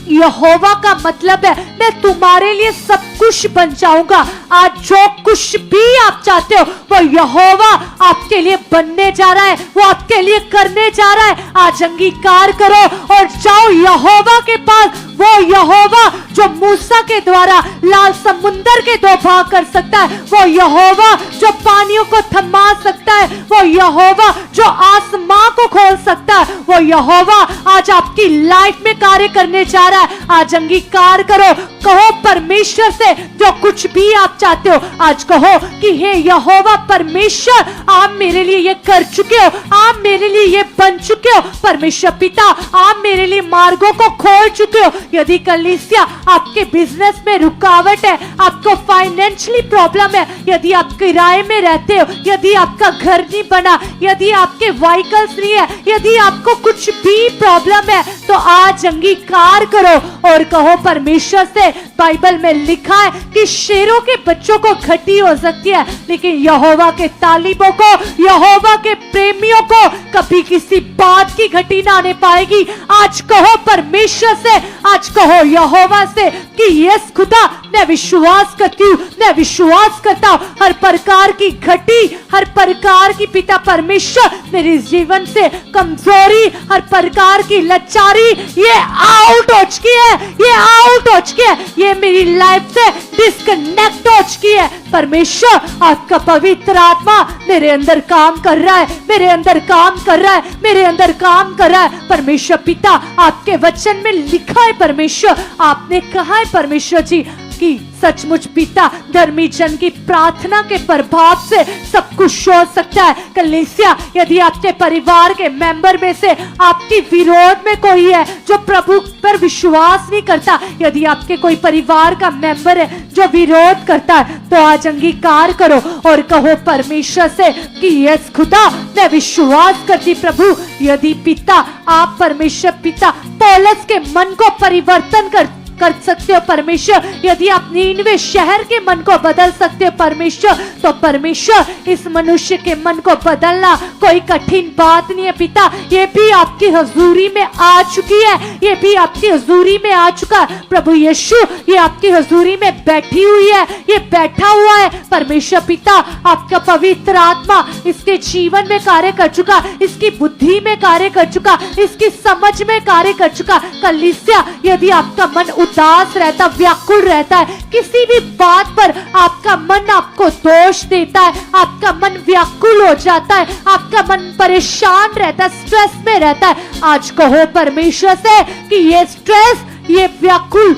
यहोवा का मतलब है मैं तुम्हारे लिए सब कुछ बन जाऊंगा। आज जो कुछ भी आप चाहते हो वो यहोवा आपके लिए बनने जा रहा है, वो आपके लिए करने जा रहा है। आज अंगीकार करो और जाओ यहोवा के पास, वो यहोवा जो मूसा के द्वारा लाल समुंदर के दो भाग कर सकता है, वो यहोवा जो पानियों को थमा सकता है, वो यहोवा जो आसमां को खोल सकता है, वो यहोवा आज आपकी लाइफ में कार्य करने जा रहा है। आज अंगीकार करो, कहो परमेश्वर से जो कुछ भी आप चाहते हो, आज कहो कि हे यहोवा परमेश्वर, आप मेरे लिए ये कर चुके हो, आप मेरे लिए ये बन चुके हो परमेश्वर पिता, आप मेरे लिए मार्गों को खोल चुके हो। यदि कलीसिया आपके बिजनेस में रुकावट है, आपको फाइनेंशियली प्रॉब्लम है, यदि आप किराए में रहते हो, यदि आपका घर नहीं बना, यदि आपके व्हीकल्स नहीं है, यदि आपको कुछ भी प्रॉब्लम है, तो आज अंगीकार करो और कहो परमेश्वर से। बाइबल में लिखा है कि शेरों के बच्चों को घटी हो सकती है, लेकिन यहोवा के तालिबों को, यहोवा के प्रेमियों को कभी किसी बात की घटी ना आने पाएगी। आज कहो परमेश्वर से, आज कहो यहोवा से कि यस खुदा, मैं विश्वास करती हूँ, मैं विश्वास करता हूँ हर प्रकार की घटी, हर प्रकार की पिता परमेश्वर मेरे जीवन से कमजोरी, हर प्रकार की लाचारी, ये आउट हो चुकी है, ये आउट हो चुकी है, ये मेरी लाइफ से डिस्कनेक्ट हो चुकी है। परमेश्वर, आपका पवित्र आत्मा मेरे अंदर काम कर रहा है, मेरे अंदर काम कर रहा है, मेरे अंदर काम कर रहा है परमेश्वर पिता। आपके वचन में लिखा है परमेश्वर, आपने कहा है परमेश्वर जी,
कि सचमुच पिता धर्मी जन की प्रार्थना के प्रभाव से सब कुछ हो सकता है। कलीसिया, यदि आपके परिवार के मेंबर में से आपकी विरोध में कोई है जो प्रभु पर विश्वास नहीं करता, यदि आपके कोई परिवार का मेंबर है जो विरोध करता है, तो आज अंगीकार करो और कहो परमेश्वर से कि यस खुदा, मैं विश्वास करती प्रभु, यदि पिता, आप परमेश्वर पिता पौलुस के मन को परिवर्तन कर सकते हो परमेश्वर, यदि आप नीनवे शहर के मन को बदल सकते हो परमेश्वर, तो परमेश्वर इस मनुष्य के मन को बदलना कोई कठिन बात नहीं है पिता। ये भी आपकी हजूरी में आ चुकी है, ये भी आपकी हजूरी में आ चुका है। प्रभु यीशु ये आपकी हजूरी में बैठी हुई है, ये बैठा हुआ है परमेश्वर पिता। आपका पवित्र आत्मा इसके जीवन में कार्य कर चुका, इसकी बुद्धि में कार्य कर चुका, इसकी समझ में कार्य कर चुका। कलीसिया, यदि आपका मन उदास रहता, व्याकुल रहता है, किसी भी बात पर आपका मन आपको दोष देता है, आपका मन व्याकुल हो जाता है, आपका मन परेशान रहता है, स्ट्रेस में रहता है, आज कहो परमेश्वर से कि ये स्ट्रेस, ये व्याकुल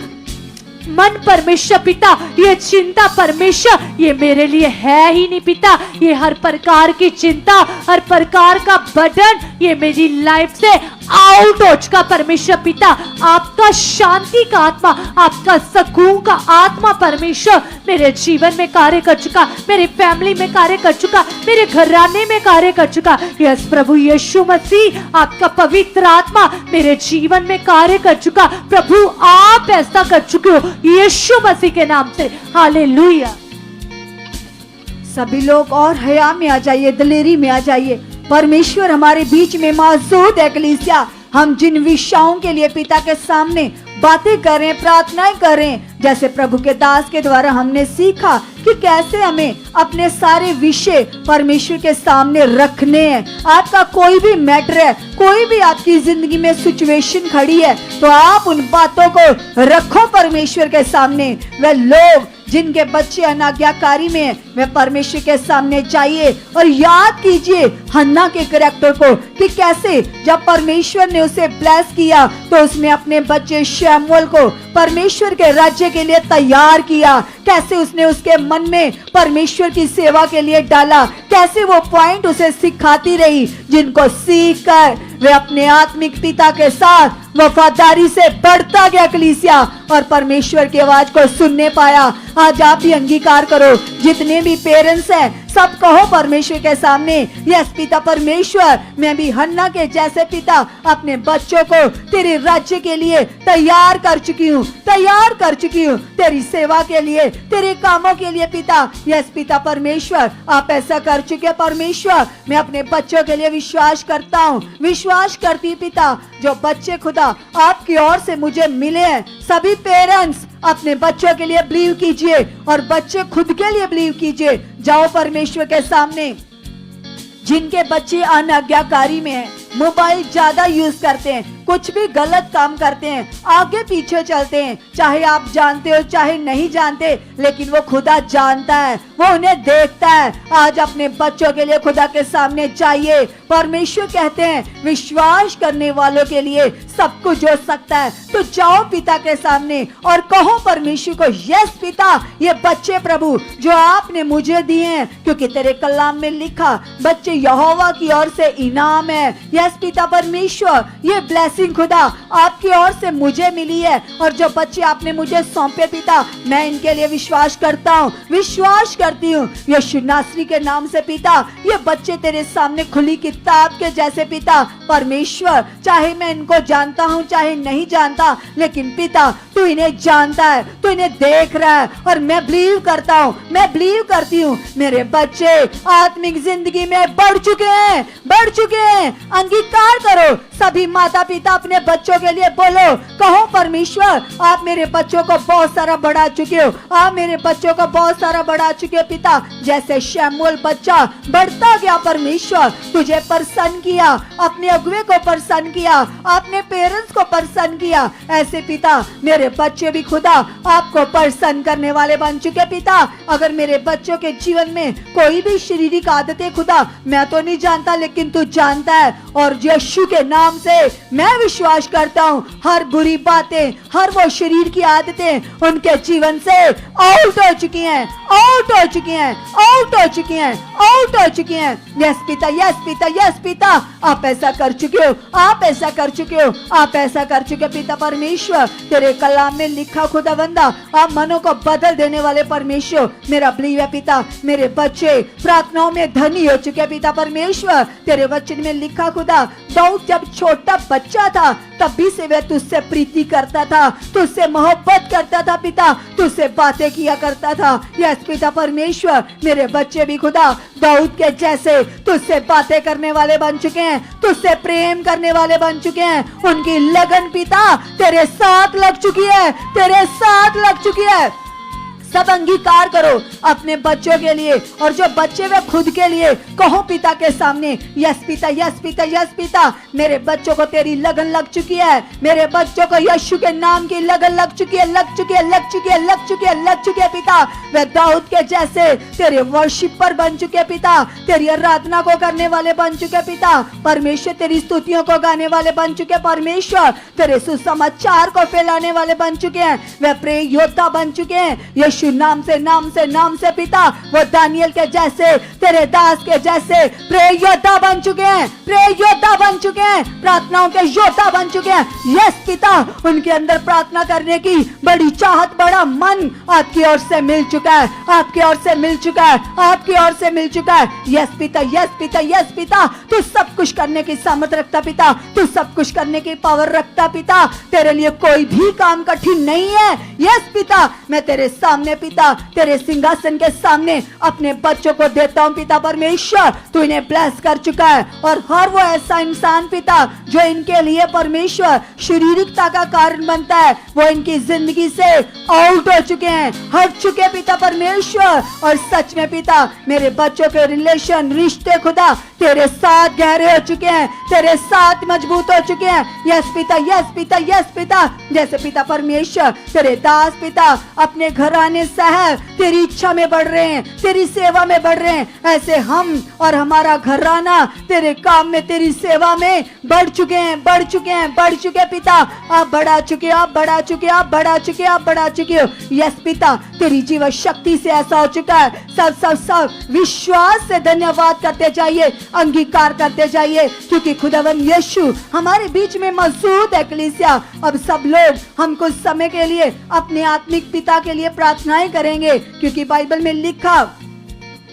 मन परमेश्वर पिता, ये चिंता परमेश्वर, ये मेरे लिए है ही नहीं पिता। ये हर प्रकार की चिंता, हर प्रकार का बर्डन, ये मेरी लाइफ से आउट हो चुका परमेश्वर पिता। आपका शांति का आत्मा, आपका सुकून का आत्मा परमेश्वर मेरे जीवन में कार्य कर चुका, मेरे फैमिली में कार्य कर चुका, मेरे घराने में कार्य कर चुका। यस प्रभु यीशु मसीह, आपका पवित्र आत्मा मेरे जीवन में कार्य कर चुका। प्रभु आप ऐसा कर चुके हो यीशु मसीह के नाम से। हालेलुया।
सभी लोग और हया में आ जाइए, दिलेरी में आ जाइए। परमेश्वर हमारे बीच में मौजूद है। कलीसिया, हम जिन विषयों के लिए पिता के सामने बातें करें, प्रार्थनाएं करें, जैसे प्रभु के दास के द्वारा हमने सीखा कि कैसे हमें अपने सारे विषय परमेश्वर के सामने रखने हैं। आपका कोई भी मैटर है, कोई भी आपकी जिंदगी में सिचुएशन खड़ी है, तो आप उन बातों को रखो परमेश्वर के सामने। वह लोग जिनके बच्चे अनाज्ञाकारी में हैं, वे परमेश्वर के सामने जाइए और याद कीजिए हन्ना के करैक्टर को कि कैसे जब परमेश्वर ने उसे ब्लेस किया तो उसने अपने बच्चे शमूएल को परमेश्वर के राज्य के लिए तैयार किया। कैसे उसने उसके मन में परमेश्वर की सेवा के लिए डाला, कैसे वो पॉइंट उसे सिखाती रही, जिनको सीख कर वे अपने आत्मिक पिता के साथ वफादारी से बढ़ता गया कलीसिया, और परमेश्वर की आवाज को सुनने पाया। आज आप भी अंगीकार करो, जितने भी पेरेंट्स हैं सब कहो परमेश्वर के सामने, यस पिता परमेश्वर, मैं भी हन्ना के जैसे पिता अपने बच्चों को तेरे राज्य के लिए तैयार कर चुकी हूँ, तैयार कर चुकी हूँ तेरी सेवा के लिए, तेरे कामों के लिए पिता। यस पिता परमेश्वर, आप ऐसा कर चुके परमेश्वर। मैं अपने बच्चों के लिए विश्वास करता हूँ, विश्वास करती पिता। जो बच्चे खुदा आपकी ओर से मुझे मिले हैं, सभी पेरेंट्स अपने बच्चों के लिए बिलीव कीजिए और बच्चे खुद के लिए बिलीव कीजिए। जाओ परमेश्वर के सामने। जिनके बच्चे अनाज्ञाकारी में हैं, मोबाइल ज्यादा यूज करते हैं, कुछ भी गलत काम करते हैं, आगे पीछे चलते हैं, चाहे आप जानते हो चाहे नहीं जानते, लेकिन वो खुदा जानता है, वो उन्हें देखता है। आज अपने बच्चों के लिए खुदा के सामने चाहिए। परमेश्वर कहते हैं विश्वास करने वालों के लिए सब कुछ हो सकता है। तो जाओ पिता के सामने और कहो परमेश्वर को, यस पिता, ये बच्चे प्रभु जो आपने मुझे दिए हैं, क्योंकि तेरे कलाम में लिखा बच्चे यहोवा की ओर से इनाम है। यस पिता परमेश्वर, ये ब्लेसिंग खुदा आपकी ओर से मुझे मिली है, और जो बच्चे आपने मुझे सौंपे पिता, मैं इनके लिए विश्वास करता हूँ, विश्वास करती हूँ यीशु नासरी के नाम से पिता। ये बच्चे तेरे सामने खुली किताब के जैसे पिता परमेश्वर, चाहे मैं इनको जानता हूँ चाहे नहीं जानता, लेकिन पिता तू इन्हें जानता है, तू इन्हें देख रहा है, और मैं बिलीव करता हूँ, मैं बिलीव करती हूँ मेरे बच्चे आत्मिक जिंदगी में बढ़ चुके हैं, बढ़ चुके हैं। अंगीकार करो सभी माता पिता अपने बच्चों के लिए बोलो, कहो परमेश्वर आप मेरे बच्चों को बहुत सारा बढ़ा चुके हो, आप मेरे बच्चों को बहुत सारा बढ़ा चुके हो पिता। जैसे शमूएल बच्चा बढ़ता गया परमेश्वर, तुझे प्रसन्न किया, अपने अगुवे को प्रसन्न किया, अपने पेरेंट्स को प्रसन्न किया, ऐसे पिता मेरे बच्चे भी खुदा आपको प्रसन्न करने वाले बन चुके पिता। अगर मेरे बच्चों के जीवन में कोई भी शारीरिक आदतें खुदा मैं तो नहीं जानता, लेकिन तू जानता है, और यीशु के नाम से मैं मैं विश्वास करता हूँ हर बुरी बातें, हर वो शरीर की आदतें उनके जीवन से आउट हो चुकी हैं, आउट हो चुकी हैं, आउट हो चुकी हैं, आउट हो चुकी हैं। यस पिता, यस पिता, यस पिता, आप ऐसा कर चुके हो, आप ऐसा कर चुके हो, आप ऐसा कर चुके हो पिता परमेश्वर। तेरे कलाम में लिखा खुदावंदा, आप मनों को बदल देने वाले परमेश्वर। मेरा बिलीव है पिता, मेरे बच्चे प्रार्थनाओं में धनी हो चुके हैं पिता परमेश्वर। तेरे वचन में लिखा खुदा, दाऊद जब छोटा बच्चा था तब भी से वह तुझसे प्रीति करता था, तुझसे मोहब्बत करता था पिता, तुझसे बातें किया करता था। यस पिता परमेश्वर, मेरे बच्चे भी खुदा दाऊद के जैसे तुझसे बातें करने वाले बन चुके हैं, तुझसे प्रेम करने वाले बन चुके हैं। उनकी लगन पिता तेरे साथ लग चुकी है, तेरे साथ लग चुकी है। सब अंगीकार करो अपने बच्चों के लिए, और जो बच्चे वे खुद के लिए कहो पिता के सामने, यस पिता, यस पिता, यस पिता, मेरे बच्चों को तेरी लगन लग चुकी है, मेरे बच्चों को यीशु के नाम की लगन लग चुकी है, लग चुकी है, लग चुकी है, लग चुकी है, लग चुकी है पिता। वे दाऊद के जैसे तेरे वर्शिपर बन चुके पिता, तेरी आराधना को करने वाले बन चुके पिता परमेश्वर, तेरी स्तुतियों को गाने वाले बन चुके परमेश्वर, तेरे सुसमाचार को फैलाने वाले बन चुके हैं, वे प्रेय योद्धा बन चुके हैं यीशु नाम से, नाम से, नाम से पिता। वो दानियल के जैसे, तेरे दास के जैसे प्रेय योद्धा बन चुके हैं, प्रेय योद्धा बन चुके हैं, प्रार्थनाओं के योद्धा बन चुके हैं। यस पिता, उनके अंदर प्रार्थना करने की बड़ी चाहत, बड़ा मन आपकी ओर से मिल चुका है, आपकी ओर से मिल चुका है, आपकी ओर से मिल चुका है। यस पिता, यस पिता, यस पिता, तू सब कुछ करने की सामर्थ्य रखता पिता, तू सब कुछ करने की पावर रखता पिता, तेरे लिए कोई भी काम कठिन नहीं है। यस पिता, मैं तेरे सामने पिता, तेरे सिंहासन के सामने अपने बच्चों को देता हूँ पिता परमेश्वर। तू इन्हें ब्लेस कर चुका है, और हर वो ऐसा इंसान पिता जो इनके लिए परमेश्वर शारीरिकता का कारण बनता है, वो इनकी जिंदगी से आउट हो चुके हैं, हट चुके पिता परमेश्वर। और सच में पिता, मेरे बच्चों के रिलेशन, रिश्ते खुदा तेरे साथ गहरे हो चुके हैं, तेरे साथ मजबूत हो चुके हैं। यस पिता, यस पिता, यस पिता, जैसे पिता परमेश्वर तेरे दास पिता अपने घराने शहर तेरी इच्छा में बढ़ रहे हैं, तेरी सेवा में बढ़ रहे हैं, ऐसे हम और हमारा घराना तेरे काम में, तेरी सेवा में बढ़ चुके हैं, बढ़ चुके हैं, बढ़ चुके पिता। आप बढ़ा चुके, आप बढ़ा चुके, आप बढ़ा चुके, आप बढ़ा चुके हो। यस पिता, तेरी जीवन शक्ति से ऐसा हो चुका है। सब सब सब विश्वास से धन्यवाद करते जाइए, अंगीकार करते जाइए, क्योंकि खुदावन यीशु हमारे बीच में मौजूद है। कलीसिया, अब सब लोग हम कुछ समय के लिए अपने आत्मिक पिता के लिए प्रार्थनाएं करेंगे, क्योंकि बाइबल में लिखा,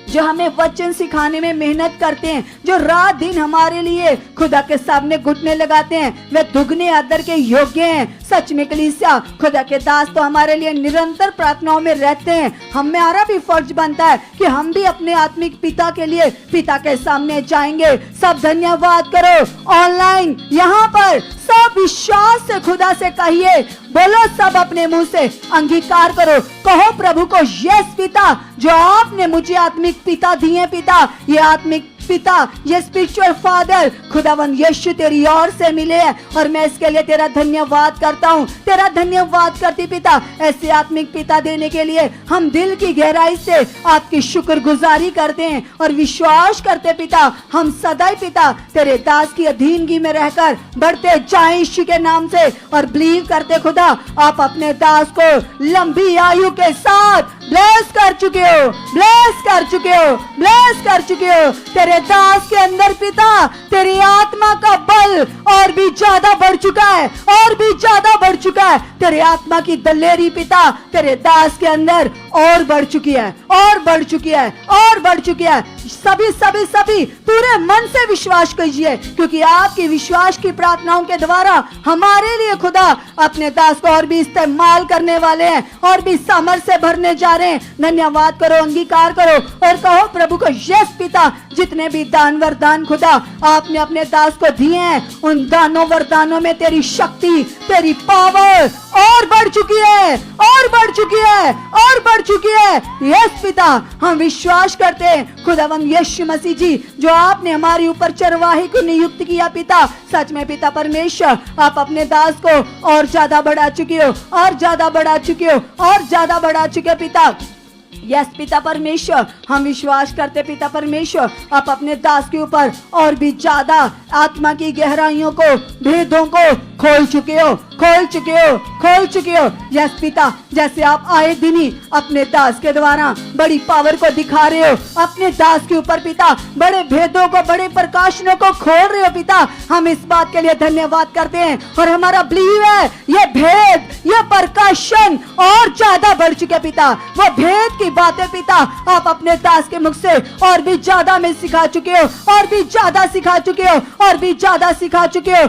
जो हमें वचन सिखाने में मेहनत करते हैं, जो रात दिन हमारे लिए खुदा के सामने घुटने लगाते हैं, वे दुगने आदर के योग्य हैं। सच में कलीसिया, खुदा के दास तो हमारे लिए निरंतर प्रार्थनाओं में रहते हैं। हमारा भी फर्ज बनता है कि हम भी अपने आत्मिक पिता के लिए पिता के सामने जाएंगे। सब धन्यवाद करो ऑनलाइन, यहाँ पर सब विश्वास से खुदा से कहिए, बोलो सब अपने मुंह से अंगीकार करो, कहो प्रभु को, यस पिता, जो आपने मुझे आत्मिक पिता दिए पिता, ये आत्मिक पिता, ये स्पिरिचुअल फादर खुदावन यीशु तेरी ओर से मिले हैं, और मैं इसके लिए तेरा धन्यवाद करता हूँ, तेरा धन्यवाद करती पिता। ऐसे आत्मिक पिता देने के लिए हम दिल की गहराई से आपकी शुक्रगुजारी करते हैं और विश्वास करते पिता, हम सदैव पिता तेरे दास की अधीनगी में रहकर बढ़ते जाएं यीशु के नाम से, और बिलीव करते खुदा आप अपने दास को लंबी आयु के साथ ब्लेस कर चुके हो, ब्लेस कर चुके हो, ब्लेस कर चुके हो। तेरे दास के अंदर पिता तेरी आत्मा का बल और भी ज्यादा बढ़ चुका है, और भी ज्यादा बढ़ चुका है। तेरे आत्मा की दलेरी पिता तेरे दास के अंदर और बढ़ चुकी है, और बढ़ चुकी है, और बढ़ चुकी है। सभी सभी सभी पूरे मन से विश्वास कीजिए, क्योंकि आपकी विश्वास की प्रार्थनाओं के द्वारा हमारे लिए खुदा अपने दास को और भी इस्तेमाल करने वाले हैं, और भी सामर्थ्य से भरने जा रहे हैं। धन्यवाद करो, अंगीकार करो और कहो प्रभु को, यस पिता, जितने भी दान वरदान खुदा आपने अपने दास को दिए हैं, उन दानों वरदानों में तेरी शक्ति, तेरी पावर और बढ़ चुकी है, और बढ़ चुकी है, और बढ़ चुकी है। यस पिता, हम विश्वास करते हैं खुदावन यीशु मसीह जी, जो आपने हमारे ऊपर चरवाही को नियुक्त किया पिता, सच में पिता परमेश्वर आप अपने दास को और ज्यादा बढ़ा चुके हो, और ज्यादा बढ़ा चुके हो, और ज्यादा बढ़ा चुके पिता। यस पिता परमेश्वर, हम विश्वास करते पिता परमेश्वर, आप अपने दास के ऊपर और भी ज्यादा आत्मा की गहराइयों को, भेदों को खोल चुके हो, खोल चुके हो, खोल चुके हो। यस पिता, जैसे आप आए दिन ही अपने दास के द्वारा बड़ी पावर को दिखा रहे हो, अपने दास के ऊपर पिता बड़े भेदों को, बड़े प्रकाशनों को खोल रहे हो पिता, हम इस बात के लिए धन्यवाद करते हैं। और हमारा बिलीव है ये भेद, ये प्रकाशन और ज्यादा बढ़ चुके पिता, वो भेद की बातें पिता आप अपने दास के मुख से और भी ज्यादा में सिखा चुके हो, और भी ज्यादा सिखा चुके हो, और भी ज्यादा सिखा चुके हो।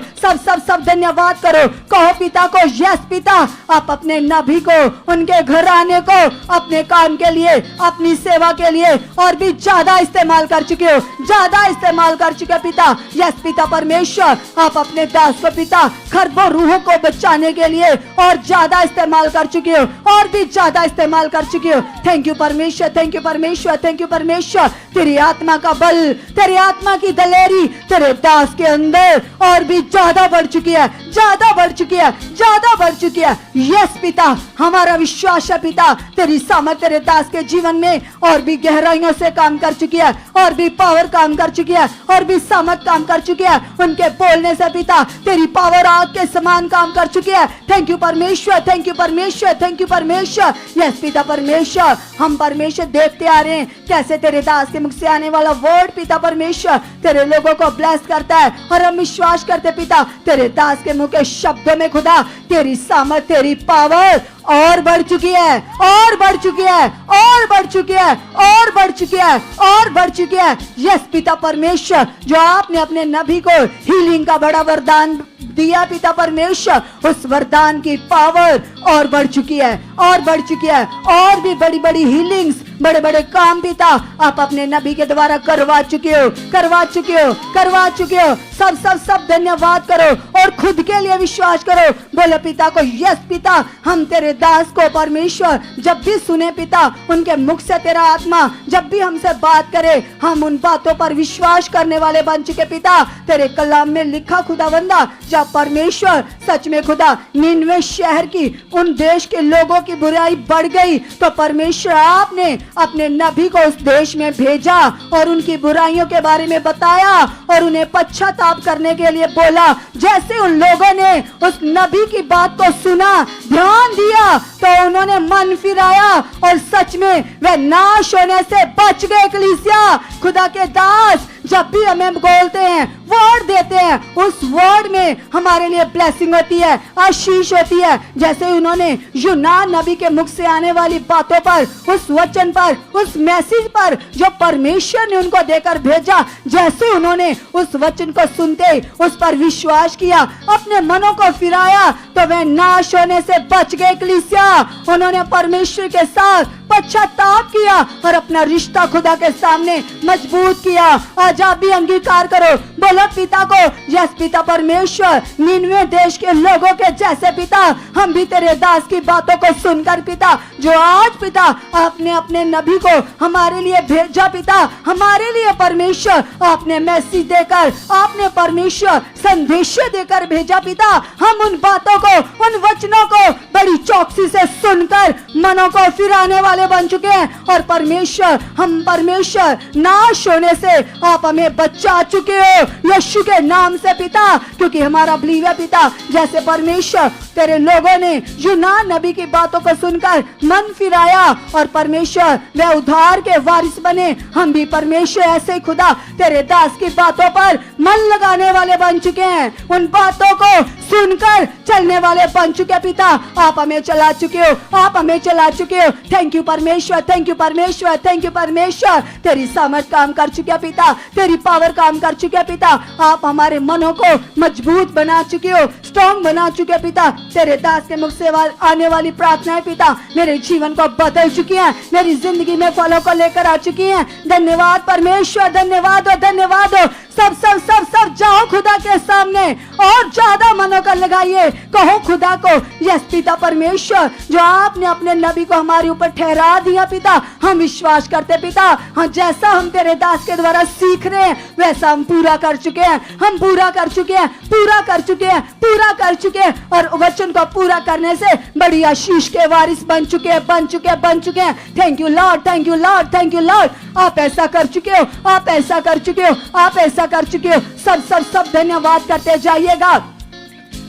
सब धन्यवाद करो, कहो पिता को यस पिता, आप अपने नबी को, उनके घराने को अपने काम के लिए, अपनी सेवा के लिए और भी ज्यादा इस्तेमाल कर चुके हो, ज्यादा इस्तेमाल कर चुके पिता। यस पिता परमेश्वर, आप अपने दास को पिता खरबों रूहों को बचाने के लिए और ज्यादा इस्तेमाल कर चुके हो, और भी ज्यादा इस्तेमाल कर चुके हो। थैंक यू परमेश्वर, थैंक यू परमेश्वर, थैंक यू परमेश्वर। तेरी आत्मा का बल, तेरी आत्मा की दलेरी तेरे दास के अंदर और भी ज्यादा बढ़ चुकी है, ज्यादा बढ़ चुकी है, ज्यादा बढ़ चुकी है। यस पिता, हमारा विश्वास है पिता, तेरी सामर्थ तेरे दास के जीवन में और भी गहराइयों से काम कर चुकी है, और भी पावर काम कर चुकी है, और भी सामर्थ काम कर चुकी है। उनके बोलने से पिता तेरी पावर आग के समान काम कर चुकी है। थैंक यू परमेश्वर, थैंक यू परमेश्वर, थैंक यू परमेश्वर। यस पिता परमेश्वर, हम परमेश्वर देखते आ रहे हैं कैसे तेरे दास के मुख से आने वाला वर्ड पिता परमेश्वर तेरे लोगों को ब्लेस करता है, और हम विश्वास करते पिता तेरे दास के मुख के शब्दों में खुदा तेरी सामर्थ, तेरी पावर और बढ़ चुकी है, और बढ़ चुकी है, और बढ़ चुकी है, और बढ़ चुकी है, और बढ़ चुकी है। यस पिता परमेश्वर, जो आपने अपने नबी को हीलिंग का बड़ा वरदान दिया पिता परमेश्वर, उस वरदान की पावर और बढ़ चुकी है, और बढ़ चुकी है, और भी बड़ी बड़ी हीलिंग्स, बड़े बड़े काम पिता आप अपने नबी के द्वारा करवा चुके हो, करवा चुके हो, करवा चुके हो। सब धन्यवाद करो और खुद के लिए विश्वास करो। बोले पिता को यस पिता, हम तेरे दास को परमेश्वर जब भी सुने पिता, उनके मुख से तेरा आत्मा जब भी हमसे बात करे, हम उन बातों पर विश्वास करने वाले बन चुके पिता। तेरे कलाम में लिखा खुदावंदा, जब परमेश्वर सच में खुदा निनवे शहर की, उन देश के लोगों की बुराई बढ़ गई, तो परमेश्वर आपने अपने नबी को उस देश में भेजा और उनकी बुराइयों के बारे में बताया और उन्हें पश्चाताप करने के लिए बोला। जैसे उन लोगों ने उस नबी की बात को सुना, ध्यान दिया, तो उन्होंने मन फिराया और सच में वे नाश होने से बच गए। कलीसिया, खुदा के दास जब भी हमें बोलते हैं, वर्ड देते हैं, उस वर्ड में हमारे लिए ब्लेसिंग होती है, आशीष होती है। जैसे उन्होंने यूनान नबी के मुख से आने वाली बातों पर, उस वचन पर, उस मैसेज पर जो परमेश्वर ने उनको देकर भेजा, जैसे उन्होंने उस वचन को सुनते उस पर विश्वास किया, अपने मनों को फिराया, तो वे नाश होने से बच गए। कलीसिया, उन्होंने परमेश्वर के साथ पश्चाताप किया और अपना रिश्ता खुदा के सामने मजबूत किया। आज आप भी अंगीकार करो, बोलो पिता को यस पिता परमेश्वर, निनवे देश के लोगों के जैसे पिता, हम भी तेरे दास की बातों को सुनकर पिता, जो आज पिता आपने अपने नबी को हमारे लिए भेजा पिता, हमारे लिए परमेश्वर आपने मैसेज देकर, आपने परमेश्वर संदेश देकर भेजा पिता, हम उन बातों को, उन वचनों को बड़ी चौकसी से सुनकर मनों को फिराने वाले बन चुके हैं। और परमेश्वर, हम परमेश्वर नाश होने से आप हमें बचा चुके हो यीशु के नाम से पिता, क्योंकि हमारा बिलीव है पिता, जैसे परमेश्वर तेरे लोगों ने यूनान नबी की बातों को सुनकर मन फिराया और परमेश्वर वे उद्धार के वारिस बने, हम भी परमेश्वर ऐसे ही खुदा तेरे दास की बातों पर मन लगाने वाले बन चुके हैं, उन बातों को सुनकर चलने वाले बन चुके पिता। आप हमें चला चुके हो, आप हमें चला चुके हो। थैंक यू परमेश्वर, थैंक यू परमेश्वर, थैंक यू परमेश्वर। तेरी सामर्थ काम कर चुके पिता, तेरी पावर काम कर चुके पिता। आप हमारे मनों को मजबूत बना चुके हो, स्ट्रॉन्ग बना चुके पिता। तेरे दास के मुख से आने वाली प्रार्थनाएं पिता मेरे जीवन को बदल चुकी हैं, मेरी जिंदगी में फलों को लेकर आ चुकी हैं। धन्यवाद परमेश्वर, धन्यवाद हो, धन्यवाद हो। सब सब सब सब जाओ खुदा के सामने और ज्यादा मनों का लगाइए। कहो खुदा को, यस पिता परमेश्वर, जो आपने अपने नबी को हमारे ऊपर ठहरा दिया पिता, हम विश्वास करते पिता, हाँ जैसा हम तेरे दास के द्वारा सीख रहे हैं वैसा हम पूरा कर चुके हैं, हम पूरा कर चुके हैं, पूरा कर चुके हैं, पूरा कर चुके हैं, और वचन को पूरा करने से बड़ी आशीष के वारिस बन चुके हैं, बन चुके हैं, बन चुके हैं। Thank you Lord, thank you Lord, thank you Lord. आप ऐसा कर चुके हो, आप ऐसा कर चुके हो, आप ऐसा कर चुके हो। सब सब सब धन्यवाद करते जाइएगा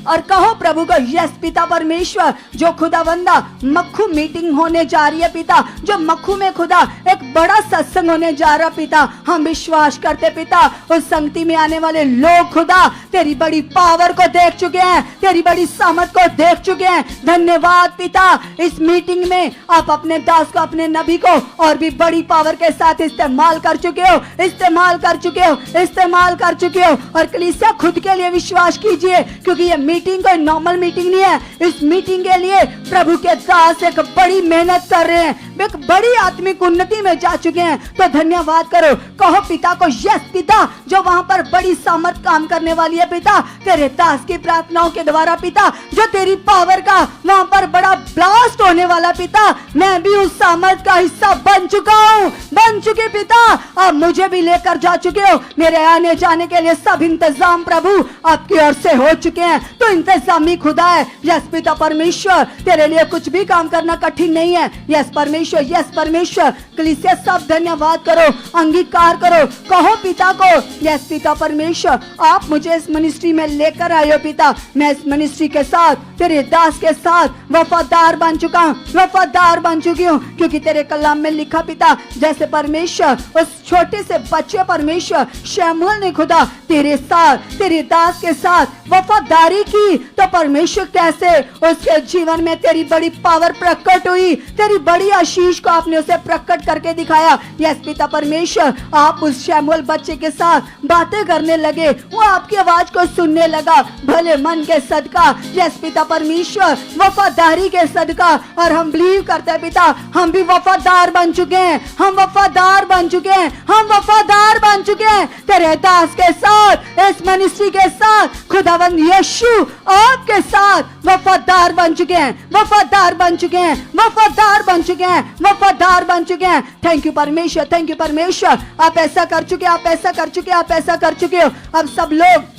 और कहो प्रभु को, यस पिता परमेश्वर, जो खुदावंदा मक्खू मीटिंग होने जा रही है पिता, जो मक्खू में खुदा एक बड़ा सत्संग होने जा रहा पिता, हम विश्वास करते पिता उस संगति में आने वाले लोग खुदा तेरी बड़ी पावर को देख चुके हैं, तेरी बड़ी सामर्थ को देख चुके हैं। धन्यवाद पिता, इस मीटिंग में आप अपने दास को, अपने नबी को और भी बड़ी पावर के साथ इस्तेमाल कर चुके हो, इस्तेमाल कर चुके हो, इस्तेमाल कर चुके हो। और कलीसिया खुद के लिए विश्वास कीजिए, क्योंकि ये मीटिंग कोई नॉर्मल मीटिंग नहीं है। इस मीटिंग के लिए प्रभु के दास एक बड़ी मेहनत कर रहे हैं, एक बड़ी आत्मिक उन्नति में जा चुके हैं। तो धन्यवाद करो, कहो पिता को, यस पिता, जो वहां पर बड़ी सामर्थ काम करने वाली है पिता, तेरे दास की प्रार्थनाओं के द्वारा पिता, जो तेरी पावर का वहां पर बड़ा ब्लास्ट होने वाला पिता, मैं भी उस सामर्थ का हिस्सा बन चुका हूँ, बन चुके पिता। अब मुझे भी लेकर जा चुके हो, मेरे आने जाने के लिए सब इंतजाम प्रभु आपकी ओर से हो चुके हैं। तो इंतजामी खुदा है। यस पिता परमेश्वर, तेरे लिए कुछ भी काम करना कठिन नहीं है। यस परमेश्वर, यस परमेश्वर। कलीसिया सब धन्यवाद करो, अंगीकार करो, कहो पिता को, यस पिता परमेश्वर, आप मुझे इस मिनिस्ट्री में लेकर आए हो पिता, मैं इस मिनिस्ट्री के साथ, तेरे दास के साथ वफादार बन चुका हूँ, वफादार बन चुकी हूँ, क्योंकि तेरे कलाम में लिखा पिता, जैसे परमेश्वर उस छोटे से बच्चे परमेश्वर शमूएल ने खुदा तेरे साथ, तेरे दास के साथ वफादारी की, तो परमेश्वर कैसे उसके जीवन में तेरी बड़ी पावर प्रकट हुई, तेरी बड़ी आशीष को आपने उसे प्रकट करके दिखाया। यस पिता परमेश्वर, आप उस शमूएल बच्चे के साथ बातें करने लगे, वो आपकी आवाज को सुनने लगा, भले मन के सदका। यस पिता परमेश्वर, वफादारी के सदका। और हम बिलीव करते हैं पिता, हम भी वफादार बन चुके हैं, हम वफादार बन चुके हैं, हम वफादार बन चुके हैं तेरे दास के साथ, इस मिनिस्ट्री के साथ, खुदावंद यीशु आपके साथ वफादार बन चुके हैं, वफादार बन चुके हैं, वफादार बन चुके हैं, वफादार बन चुके हैं। थैंक यू परमेश्वर, थैंक यू परमेश्वर, आप ऐसा कर चुके, आप ऐसा कर चुके, आप ऐसा कर चुके हो। अब सब लोग,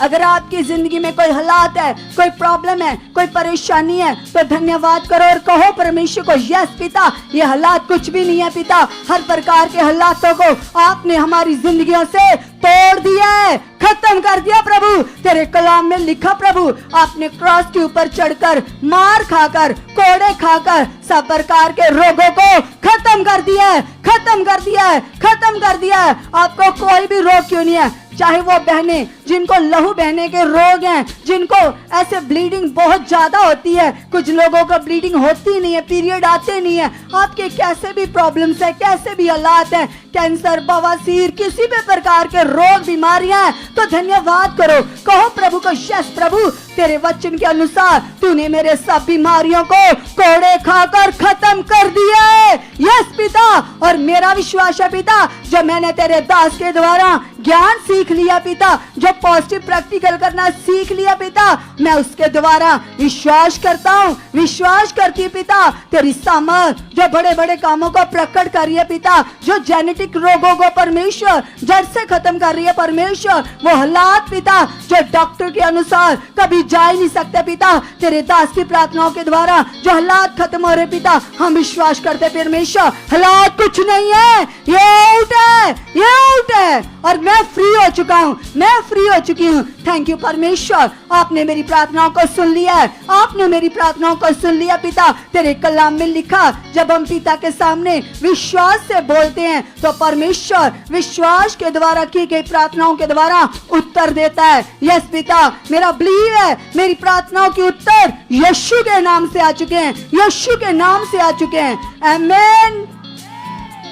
अगर आपकी जिंदगी में कोई हालात है, कोई प्रॉब्लम है, कोई परेशानी है, तो धन्यवाद करो और कहो परमेश्वर को, यस पिता, ये हालात कुछ भी नहीं है पिता, हर प्रकार के हालातों को आपने हमारी जिंदगियों से तोड़ दिया है, खत्म कर दिया प्रभु। तेरे कलाम में लिखा प्रभु, आपने क्रॉस के ऊपर चढ़कर, मार खाकर, कोड़े खाकर सब प्रकार के रोगों को खत्म कर दिया है, खत्म कर दिया है, खत्म कर दिया है। आपको कोई भी रोग क्यों नहीं है, चाहे वो बहनें जिनको लहू बहने के रोग हैं, जिनको ऐसे ब्लीडिंग बहुत ज्यादा होती है, कुछ लोगों को ब्लीडिंग होती नहीं है, पीरियड आते नहीं है, आपके कैसे भी प्रॉब्लम्स है, कैसे भी हालात हैं, कैंसर, बवासीर, किसी भी प्रकार के रोग बीमारियां हैं, तो धन्यवाद करो, कहो प्रभु को, यस प्रभु, तेरे वचन के अनुसार तूने मेरे सब बीमारियों को कोड़े खाकर खत्म कर दिया है। यस पिता, और मेरा विश्वास है पिता, जो मैंने तेरे दास के द्वारा ज्ञान सीख लिया पिता, जो पॉजिटिव प्रैक्टिकल करना सीख लिया पिता, मैं उसके द्वारा विश्वास करता हूँ, विश्वास करती पिता, तेरी सामर्थ जो बड़े बड़े कामों को प्रकट कर रही है पिता, जो जेनेटिक रोगों को परमेश्वर जड़ से खत्म कर रही है परमेश्वर, वो हालात पिता जो डॉक्टर के अनुसार कभी जा ही नहीं सकते पिता, तेरे दास की प्रार्थनाओं के द्वारा जो हालात खत्म हो रहे पिता, हम विश्वास करते परमेश्वर, हालात कुछ नहीं है, ये आउट है, ये आउट है, और मैं फ्री हो चुका हूँ, मैं फ्री हो चुकी हूँ। थैंक यू परमेश्वर, आपने मेरी प्रार्थनाओं को सुन लिया है, आपने मेरी प्रार्थनाओं को सुन लिया पिता। तेरे कलाम में लिखा, जब हम पिता के सामने विश्वास से बोलते हैं तो परमेश्वर विश्वास के द्वारा की गई प्रार्थनाओं के द्वारा उत्तर देता है। यस पिता, मेरा बिलीव है, मेरी प्रार्थनाओं के उत्तर यीशु के नाम से आ चुके हैं, यीशु के नाम से आ चुके हैं। आमीन,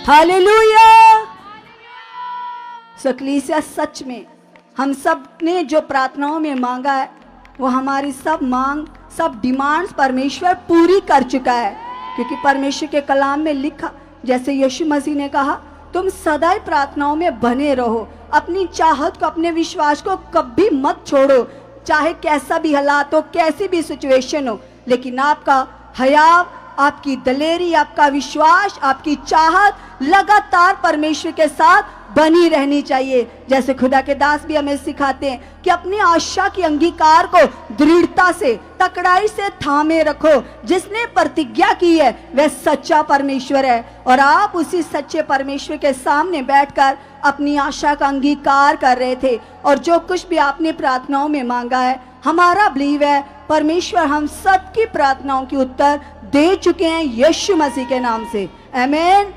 हालेलुया। कलीसिया, सच में हम सब ने जो प्रार्थनाओं में मांगा है, वो हमारी सब मांग, सब डिमांड्स परमेश्वर पूरी कर चुका है, क्योंकि परमेश्वर के कलाम में लिखा, जैसे यीशु मसीह ने कहा, तुम सदा प्रार्थनाओं में बने रहो, अपनी चाहत को, अपने विश्वास को कभी मत छोड़ो, चाहे कैसा भी हालात हो, कैसी भी सिचुएशन हो, लेकिन आपका हया, आपकी दलेरी, आपका विश्वास, आपकी चाहत लगातार परमेश्वर के साथ बनी रहनी चाहिए। जैसे खुदा के दास भी हमें सिखाते हैं कि अपनी आशा की अंगीकार को दृढ़ता से, तकड़ाई से थामे रखो। जिसने प्रतिज्ञा की है वह सच्चा परमेश्वर है, और आप उसी सच्चे परमेश्वर के सामने बैठकर अपनी आशा का अंगीकार कर रहे थे। और जो कुछ भी आपने प्रार्थनाओं में मांगा है, हमारा बिलीव है परमेश्वर हम सबकी प्रार्थनाओं की उत्तर दे चुके हैं यीशु मसीह के नाम से। आमीन।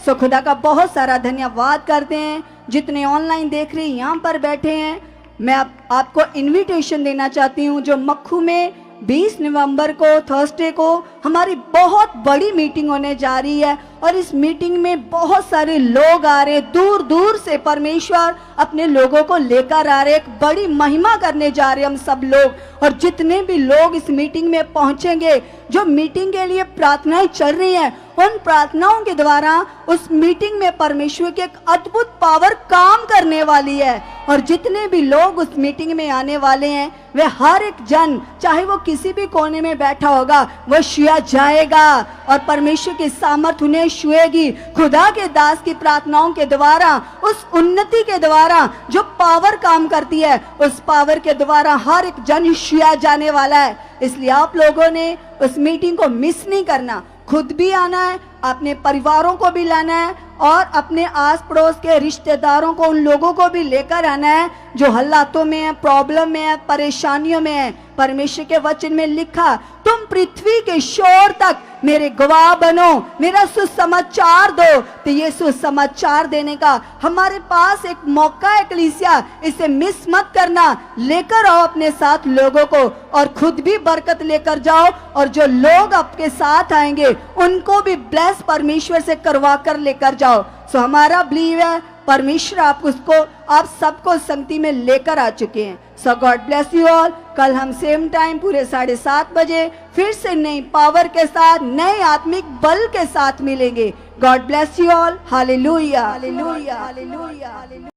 सो खुदा का बहुत सारा धन्यवाद करते हैं। जितने ऑनलाइन देख रहे हैं, यहाँ पर बैठे हैं, मैं आपको इनविटेशन देना चाहती हूँ। जो मक्खू में 20 नवंबर को थर्सडे को हमारी बहुत बड़ी मीटिंग होने जा रही है, और इस मीटिंग में बहुत सारे लोग आ रहे, दूर दूर से परमेश्वर अपने लोगों को लेकर आ रहे। एक बड़ी महिमा करने जा रहे हम सब लोग। और जितने भी लोग इस मीटिंग में पहुंचेंगे, जो मीटिंग के लिए प्रार्थनाएं चल रही हैं, उन प्रार्थनाओं के द्वारा उस मीटिंग में परमेश्वर की एक अद्भुत पावर काम करने वाली है। और जितने भी लोग उस मीटिंग में आने वाले हैं, वे हर एक जन, चाहे वो किसी भी कोने में बैठा होगा, वो छुआ जाएगा और परमेश्वर की सामर्थ उन्हें छुएगी। खुदा के दास की प्रार्थनाओं के द्वारा, उस उन्नति के द्वारा जो पावर काम करती है, उस पावर के द्वारा हर एक जन छुआ जाने वाला है। इसलिए आप लोगों ने उस मीटिंग को मिस नहीं करना। खुद भी आना है, अपने परिवारों को भी लाना है, और अपने आस पड़ोस के रिश्तेदारों को, उन लोगों को भी लेकर आना है जो हालातों में है, प्रॉब्लम में है, परेशानियों में है। परमेश्वर के वचन में लिखा, तुम पृथ्वी के शोर तक मेरे गवाह बनो, मेरा सुसमाचार दो। तो ये सुसमाचार देने का हमारे पास एक मौका है कलीसिया, इसे मिस मत करना। लेकर आओ अपने साथ लोगों को, और खुद भी बरकत लेकर जाओ, और जो लोग आपके साथ आएंगे उनको भी ब्लेस परमेश्वर से करवा कर लेकर जाओ। सो हमारा बिलीव है परमेश्वर आप सबको संगति में लेकर आ चुके हैं। सो गॉड ब्लेस यू ऑल। कल हम सेम टाइम पूरे 7:30 बजे फिर से नई पावर के साथ, नए आत्मिक बल के साथ मिलेंगे। God bless you all. Hallelujah, hallelujah, hallelujah.